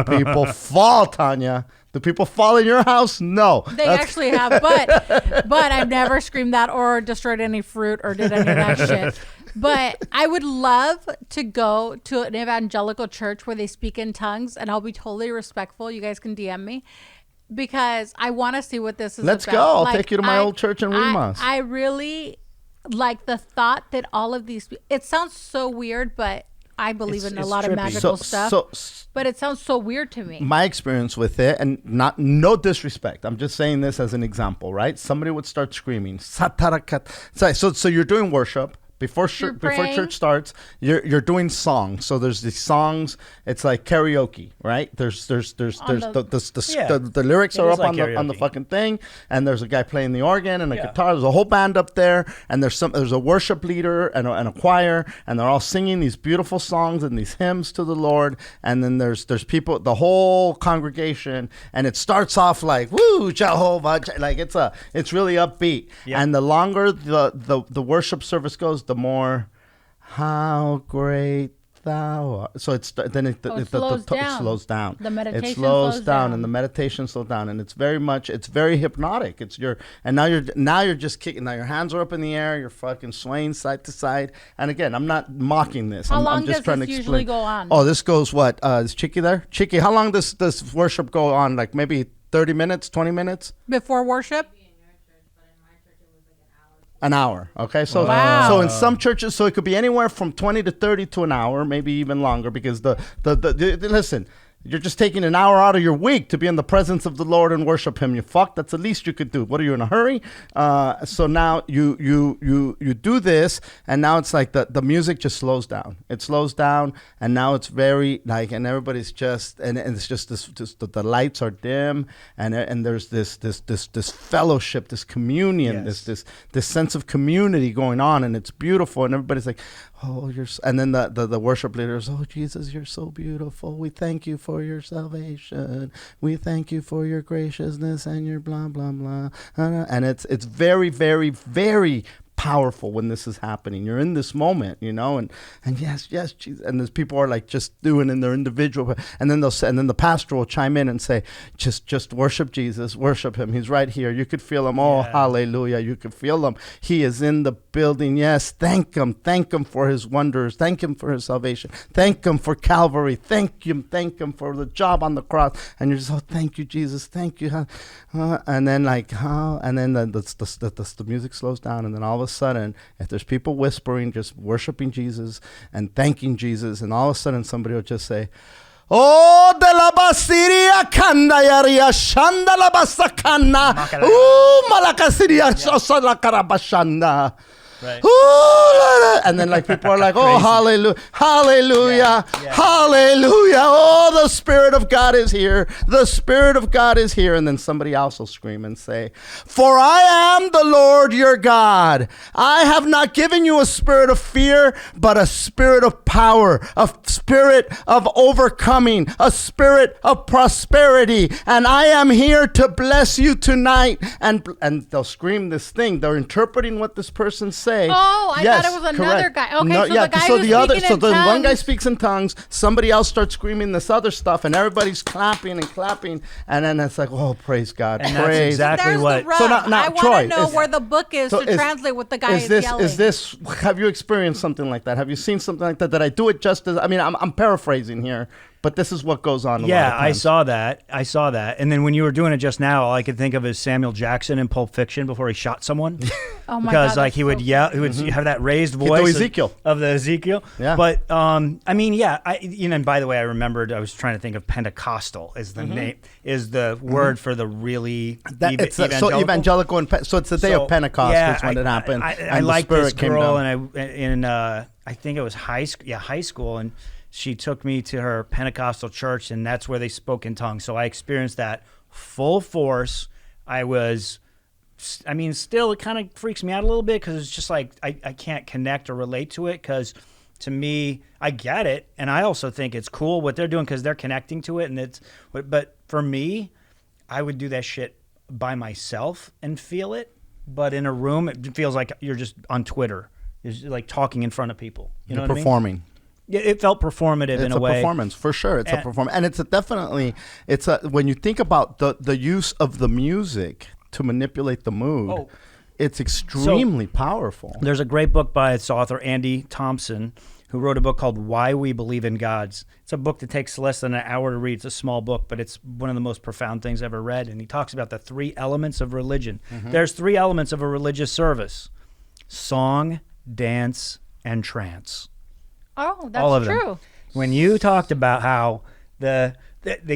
People fall, Thanya. Do people fall in your house? No. They actually have, but I've never screamed that or destroyed any fruit or did any of that shit. But I would love to go to an evangelical church where they speak in tongues, and I'll be totally respectful. You guys can DM me because I want to see what this is Let's about. go. I'll take you to my old church in Rimas. I really like the thought that all of these, it sounds so weird, but I believe in a lot of magical stuff. But it sounds so weird to me. My experience with it, and no disrespect, I'm just saying this as an example, right? Somebody would start screaming, Satarakat. So you're doing worship. before church starts, you're doing songs. So there's these songs. It's like karaoke, right? There's the lyrics are up like on the fucking thing, and there's a guy playing the organ and a guitar. There's a whole band up there, and there's a worship leader and a choir, and they're all singing these beautiful songs and these hymns to the Lord. And then there's people, the whole congregation, and it starts off like woo Jehovah, like it's really upbeat. Yeah. And the longer the worship service goes, the more how great thou art. So it slows down. The meditation it slows down, and the meditation slows down, and it's very hypnotic. Now you're just kicking. Now your hands are up in the air. You're fucking swaying side to side. And again, I'm not mocking this. How long I'm just does trying this to usually explain. go on? Oh, this goes what? Is Chiki there? Chiki, how long does worship go on? Like maybe 30 minutes, 20 minutes Before worship? An hour. Okay. So Wow. so in some churches, so it could be anywhere from 20 to 30 to an hour, maybe even longer, because the listen, you're just taking an hour out of your week to be in the presence of the Lord and worship him. You fuck. That's the least you could do. What, are you in a hurry? So now you do this, and now it's like the music just slows down. It slows down, and now it's very like, and everybody's just, and it's just this the lights are dim, and there's this fellowship, this communion, Yes. this sense of community going on, and it's beautiful, and everybody's like, oh, and then the worship leaders, oh, Jesus, you're so beautiful. We thank you for your salvation. We thank you for your graciousness and your blah, blah, blah. And it's very, very, very powerful when this is happening. You're in this moment, and yes, Jesus. And there's people are like just doing in their individual, and then the pastor will chime in and say, just worship Jesus, worship him. He's right here. You could feel him. Oh, hallelujah. You could feel him. He is in the building. Yes. Thank him for his wonders. Thank him for his salvation. Thank him for Calvary. Thank him for the job on the cross. And you're just, oh, thank you, Jesus. Thank you. And then the music slows down, and then all of a sudden, if there's people whispering, just worshiping Jesus and thanking Jesus, and all of a sudden somebody will just say, oh, de la basiria kanda yaria shanda la basakana, malakasiria sosala karabashanda. Right. And then like people are like, oh, hallelujah, hallelujah, hallelujah. Oh, the Spirit of God is here. The Spirit of God is here. And then somebody else will scream and say, for I am the Lord your God. I have not given you a spirit of fear, but a spirit of power, a spirit of overcoming, a spirit of prosperity. And I am here to bless you tonight. And they'll scream this thing. They're interpreting what this person says. Oh, I thought it was another guy. Okay, so the guy who's speaking in tongues. One guy speaks in tongues, somebody else starts screaming this other stuff, and everybody's clapping, and then it's like, oh, praise God, and praise. That's exactly There's what. the rub. So now, I Troy, want to know where the book is to translate what the guy is yelling. Have you experienced something like that? Have you seen something like that? Did I do it justice? I mean, I'm paraphrasing here, but this is what goes on. Yeah, I saw that. And then when you were doing it just now, all I could think of is Samuel Jackson in Pulp Fiction before he shot someone. Oh my because God, like he would yell, he would have that raised voice of the Ezekiel. Yeah. But I mean, yeah. And by the way, I remembered I was trying to think of Pentecostal is the name, is the word for the really evangelical. So evangelical, so it's the day of Pentecost. That's when it happened. I like this girl, and I think it was high school, and she took me to her Pentecostal church, and that's where they spoke in tongues. So I experienced that full force. Still, it kind of freaks me out a little bit because it's just like I can't connect or relate to it because to me, I get it. And I also think it's cool what they're doing because they're connecting to it. But for me, I would do that shit by myself and feel it. But in a room, it feels like you're just on Twitter. It's like talking in front of people. You know what performing. I mean? Yeah, it felt performative in a way. It's a performance, for sure. It's a performance. And when you think about the use of the music to manipulate the mood, it's extremely powerful. There's a great book by its author, Andy Thompson, who wrote a book called Why We Believe in Gods. It's a book that takes less than an hour to read. It's a small book, but it's one of the most profound things I've ever read. And he talks about the 3 elements of religion. Mm-hmm. There's 3 elements of a religious service: song, dance, and trance. Oh, that's all of true. Them. When you talked about how they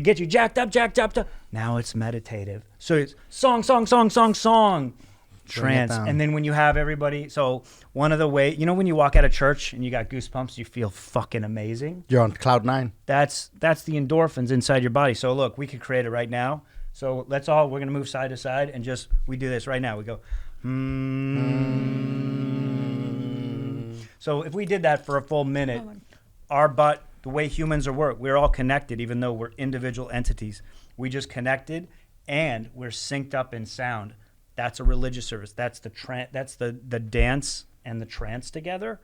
get you jacked up, now it's meditative. So it's song, trance. down. And then when you have everybody, so one of the way, you know, when you walk out of church and you got goosebumps, you feel fucking amazing. You're on cloud 9. That's the endorphins inside your body. So look, we could create it right now. So we're going to move side to side and we do this right now. We go, So if we did that for a full minute, the way humans are work, we're all connected, even though we're individual entities. We just connected and we're synced up in sound. That's a religious service. That's the dance and the trance together.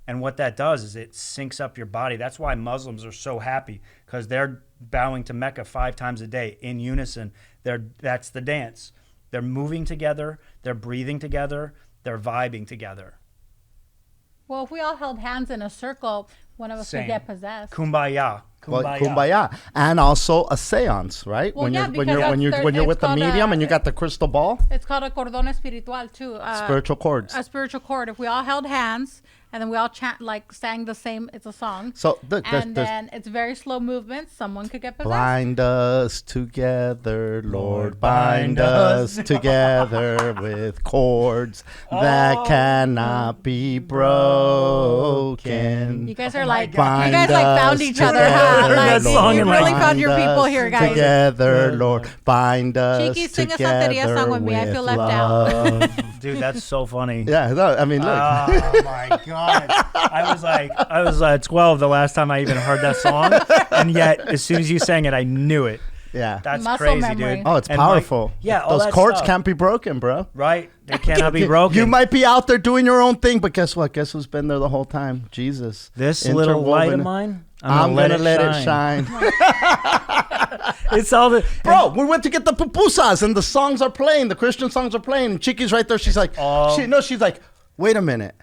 And what that does is it syncs up your body. That's why Muslims are so happy, because they're bowing to Mecca 5 times a day in unison. That's the dance. They're moving together. They're breathing together. They're vibing together. Well, if we all held hands in a circle, one of us Same. would get possessed. Kumbaya. Kumbaya. Kumbaya. And also a seance, right? Well, when yeah, you're because when you're with the called medium and you got the crystal ball, It's called a cordón espiritual too. spiritual cords. A spiritual cord. If we all held hands and then we all sang the same, it's a song. So then it's very slow movements. Someone could get possessed. bind us together, Lord, bind us together with cords that cannot be broken. You guys are like, you Bind guys like found us each other, together, huh? Heard that Like, song you and really like, found your people here, guys. Together, Lord, bind us Chiki, sing a together Santeria song with me. I feel left love. Dude, that's so funny. Yeah, no, I mean, look. Oh my God. I was 12 the last time I even heard that song. And yet, as soon as you sang it, I knew it. Yeah. That's Muscle crazy, memory. dude. Oh, it's And powerful. all Those that cords stuff. can't be broken, bro. Right? They cannot be broken. You might be out there doing your own thing, but guess what? Guess who's been there the whole time? Jesus. This little light of Interwoven. mine, I'm gonna let it shine. It's all the... Bro, we went to get the pupusas and the songs are playing. The Christian songs are playing. And Chiqui's right there. She's like, she's like, wait a minute.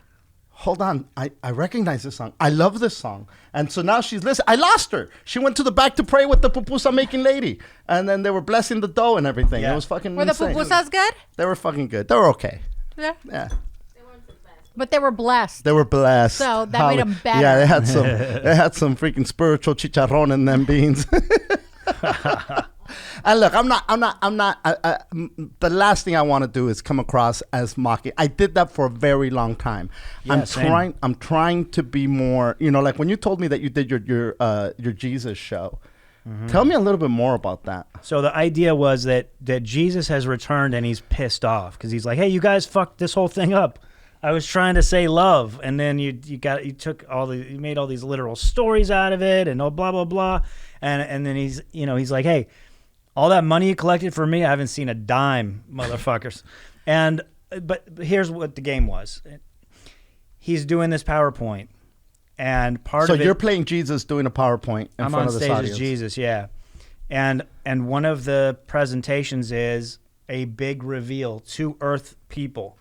Hold on. I recognize this song. I love this song. And so now she's listening. I lost her. She went to the back to pray with the pupusa making lady. And then they were blessing the dough and everything. Yeah. It was fucking Were the insane. pupusas good? They were fucking good. They were okay. Yeah. Yeah. But they were blessed. They were blessed. So that made 'em better. Yeah, they had some freaking spiritual chicharrón in them beans. And look, I'm not. The last thing I want to do is come across as mocking. I did that for a very long time. Yeah, same. I'm trying to be more. You know, like when you told me that you did your Jesus show. Mm-hmm. Tell me a little bit more about that. So the idea was that Jesus has returned and he's pissed off because he's like, hey, you guys fucked this whole thing up. I was trying to say love, and then you made all these literal stories out of it, and blah blah blah, and then he's like, hey, all that money you collected for me, I haven't seen a dime, motherfuckers. But here's what the game was. He's doing this PowerPoint, and So you're playing Jesus doing a PowerPoint in I'm front on of this stage audience. as Jesus, yeah, and one of the presentations is a big reveal to Earth people.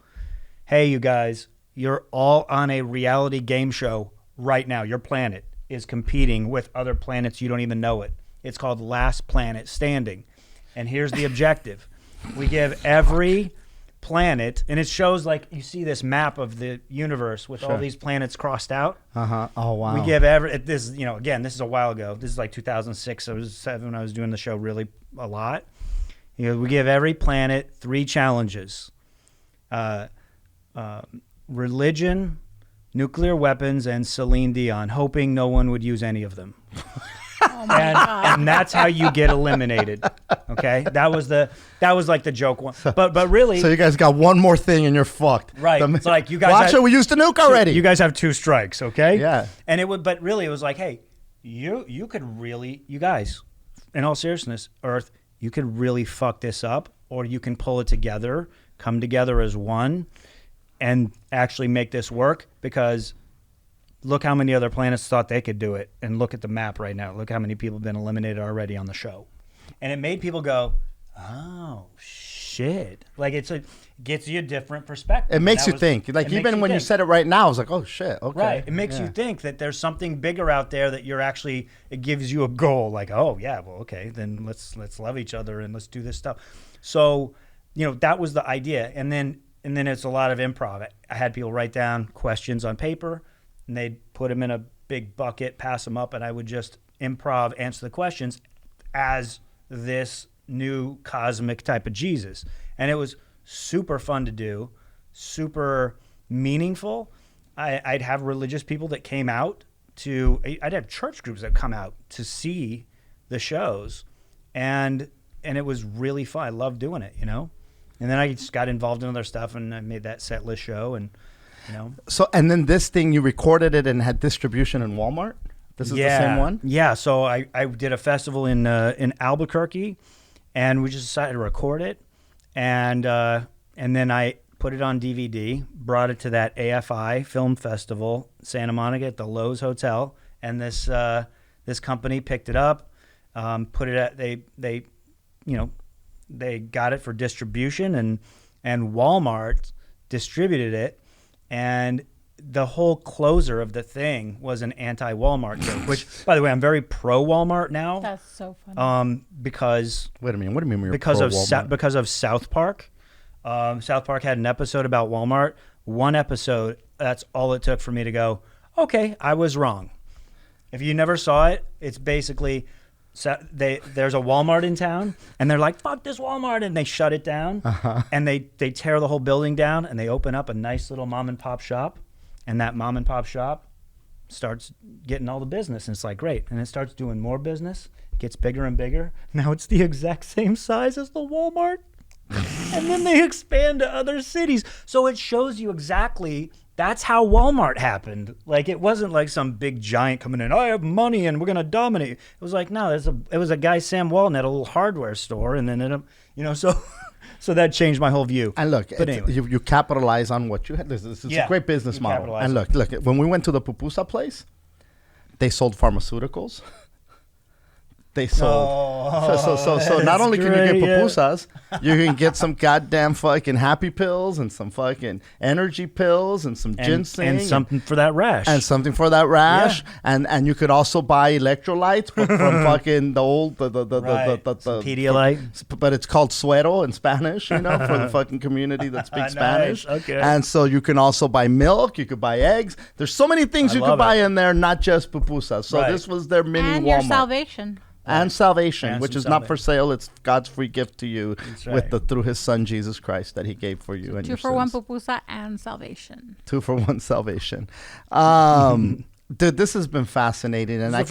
Hey, you guys, you're all on a reality game show right now. Your planet is competing with other planets. You don't even know it. It's called Last Planet Standing. And here's the objective. We give every planet, and it shows like you see this map of the universe with all these planets crossed out. Uh-huh. Oh, wow. We give this, again, this is a while ago. This is like 2006. I was 7 when I was doing the show really a lot. We give every planet 3 challenges. Religion, nuclear weapons, and Celine Dion, hoping no one would use any of them. Oh my God. And that's how you get eliminated. Okay, that was like the joke one. But really, So you guys got one more thing and you're fucked. right? It's like you guys. Watch it. We used the nuke already. You guys have 2 strikes. Okay. Yeah. And but really, it was like, hey, you could really, you guys, in all seriousness, Earth, you could really fuck this up, or you can pull it together, come together as one, and actually make this work, because look how many other planets thought they could do it. And look at the map right now. Look how many people have been eliminated already on the show. And it made people go, oh, shit. Like it gets you a different perspective. It makes you think. Like even when you said it right now, I was like, oh, shit. Okay. Right. It makes you think that there's something bigger out there that it gives you a goal. Like, oh, yeah, well, okay, then let's love each other and let's do this stuff. So, that was the idea. And then it's a lot of improv. I had people write down questions on paper, and they'd put them in a big bucket, pass them up, and I would just improv answer the questions as this new cosmic type of Jesus. And it was super fun to do, super meaningful. I'd have religious people that came out I'd have church groups that come out to see the shows, and it was really fun. I loved doing it, And then I just got involved in other stuff, and I made that set list show, and So, and then this thing, you recorded it and had distribution in Walmart? This is the same one? Yeah, so I did a festival in Albuquerque, and we just decided to record it, and then I put it on DVD, brought it to that AFI Film Festival, Santa Monica at the Lowe's Hotel, and this company picked it up, put it at they got it for distribution, and Walmart distributed it, and the whole closer of the thing was an anti-Walmart joke, which, by the way, I'm very pro-Walmart now. That's so funny. Because wait a minute, what do you mean because of South Park. South Park had an episode about Walmart. One episode, that's all it took for me to go, okay, I was wrong. If you never saw it, it's basically there's a Walmart in town, and they're like, fuck this Walmart, and they shut it down, and they tear the whole building down, and they open up a nice little mom and pop shop, and that mom and pop shop starts getting all the business, and it's like, great, and it starts doing more business, gets bigger and bigger. Now it's the exact same size as the Walmart. And then they expand to other cities. So it shows you exactly that's how Walmart happened. Like, it wasn't like some big giant coming in, I have money and we're going to dominate. It was like, no, it was a guy, Sam Walton, at a little hardware store. And then, so that changed my whole view. And look, anyway. you capitalize on what you had. This is a great business model. And look, when we went to the pupusa place, they sold pharmaceuticals. They sold. So not only can you get pupusas, you can get some goddamn fucking happy pills and some fucking energy pills and some ginseng and something for that rash. And you could also buy electrolytes from fucking the old the Pedialyte. But it's called suero in Spanish, for the fucking community that speaks Spanish. Okay. And so you can also buy milk. You could buy eggs. There's so many things you could buy in there, not just pupusas. So this was their mini and Walmart. Your salvation. And salvation, and which is salvation. not for sale. It's God's free gift to you right. through His Son Jesus Christ that He gave for you and your 2 for 1 sins. pupusa and salvation. 2 for 1 salvation. Dude, this has been fascinating, and I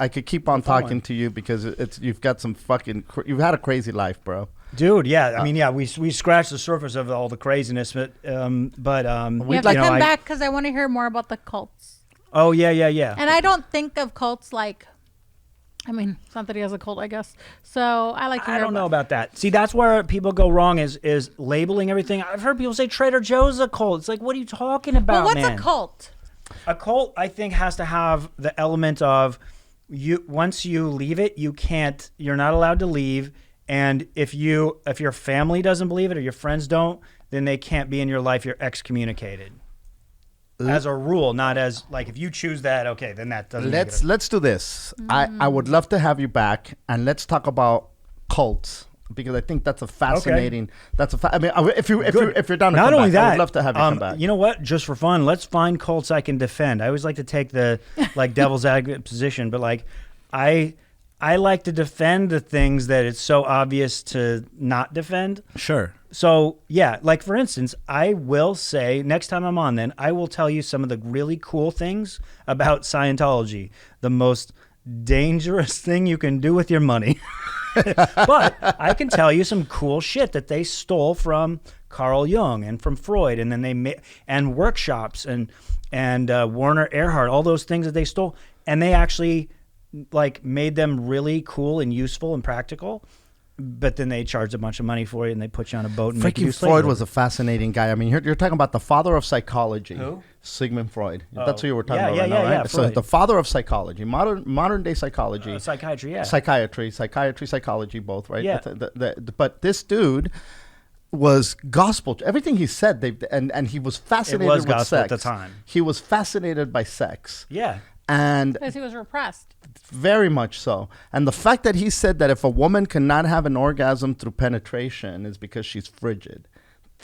could keep on talking to you because you've got some fucking you've had a crazy life, bro. Dude, yeah. I mean, we scratched the surface of all the craziness, but you have to come back because I want to hear more about the cults. Oh yeah. And I don't think of cults like. I mean, Santeria is a cult, I guess. So I like to hear I don't know about that. See, that's where people go wrong is labeling everything. I've heard people say Trader Joe's a cult. It's like, what are you talking about, what's a cult? A cult, I think, has to have the element of once you leave it, you're not allowed to leave. And if your family doesn't believe it or your friends don't, then they can't be in your life. You're excommunicated. As a rule, not as like if you choose that, okay, then that doesn't. Let's do this. I would love to have you back, and let's talk about cults because I think that's a fascinating. Okay. I mean, if you're down to not come only back, that, I would love to have you come back. You know what? Just for fun, let's find cults I can defend. I always like to take the devil's advocate position, but like I like to defend the things that it's so obvious to not defend. Sure. So, yeah, like for instance, I will say next time I'm on then, I will tell you some of the really cool things about Scientology. The most dangerous thing you can do with your money. But I can tell you some cool shit that they stole from Carl Jung and from Freud, and then and workshops and Werner Erhard, all those things that they stole, and they actually like made them really cool and useful and practical. But then they charge a bunch of money for it, and they put you on a boat. And Freaking Freud was a fascinating guy. I mean, you're talking about the father of psychology. Who? Sigmund Freud. That's who you were talking about right now, right? Yeah, so the father of psychology, modern day psychology. Psychiatry, yeah. Psychiatry, psychology, both, right? Yeah. But this dude was gospel. Everything he said, and he was fascinated with gospel sex. at the time. He was fascinated by sex. Yeah. And because he was repressed. Very much so. And the fact that he said that if a woman cannot have an orgasm through penetration is because she's frigid.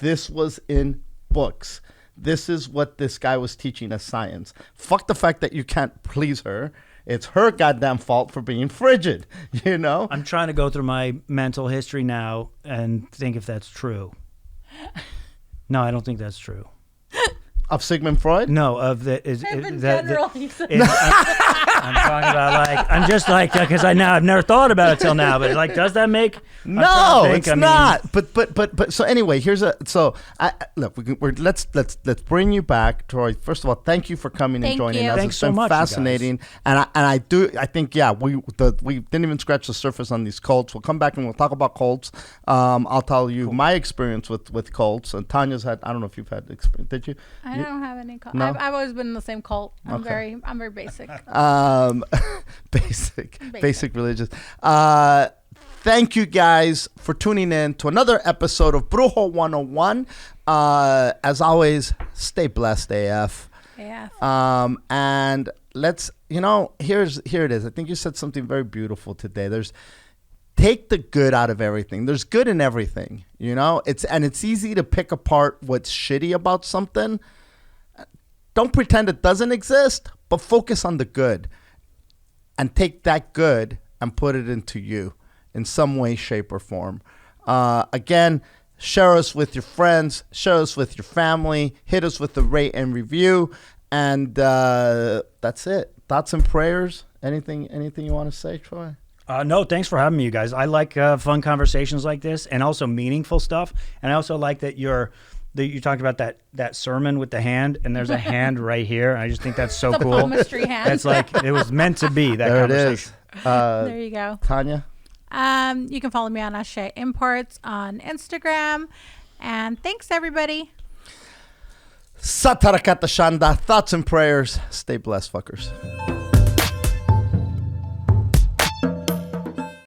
This was in books. This is what this guy was teaching as science. Fuck the fact that you can't please her. It's her goddamn fault for being frigid, I'm trying to go through my mental history now and think if that's true. No, I don't think that's true. Of Sigmund Freud? No, of the In general, he said. I'm talking about I'm just because I've never thought about it till now, but does that make? No, it's not. But so anyway, let's bring you back, Troy. First of all, thank you for coming and joining us. Thanks it's so been much, fascinating, and I think we didn't even scratch the surface on these cults. We'll come back and we'll talk about cults. I'll tell you my experience with cults, and Tanya's had. I don't know if you've had experience. Did you? I don't have any cult. No? I've always been in the same cult. I'm very basic. Basic religious. Thank you guys for tuning in to another episode of Brujo 101. As always, stay blessed, AF. Yeah. And let's, here it is. I think you said something very beautiful today. Take the good out of everything. There's good in everything, it's easy to pick apart what's shitty about something. Don't pretend it doesn't exist, but focus on the good and take that good and put it into you in some way, shape, or form. Again, share us with your friends, share us with your family, hit us with the rate and review, and that's it. Thoughts and prayers? Anything you want to say, Troy? No, thanks for having me, you guys. I like fun conversations like this and also meaningful stuff. And I also like that you talked about that sermon with the hand, and there's a hand right here. I just think that's so cool. Palmistry hand. It's it was meant to be, that there conversation. It is. There you go. Tanya? You can follow me on Ashe Imports on Instagram. And thanks, everybody. Satarakata Shanda. Thoughts and prayers. Stay blessed, fuckers.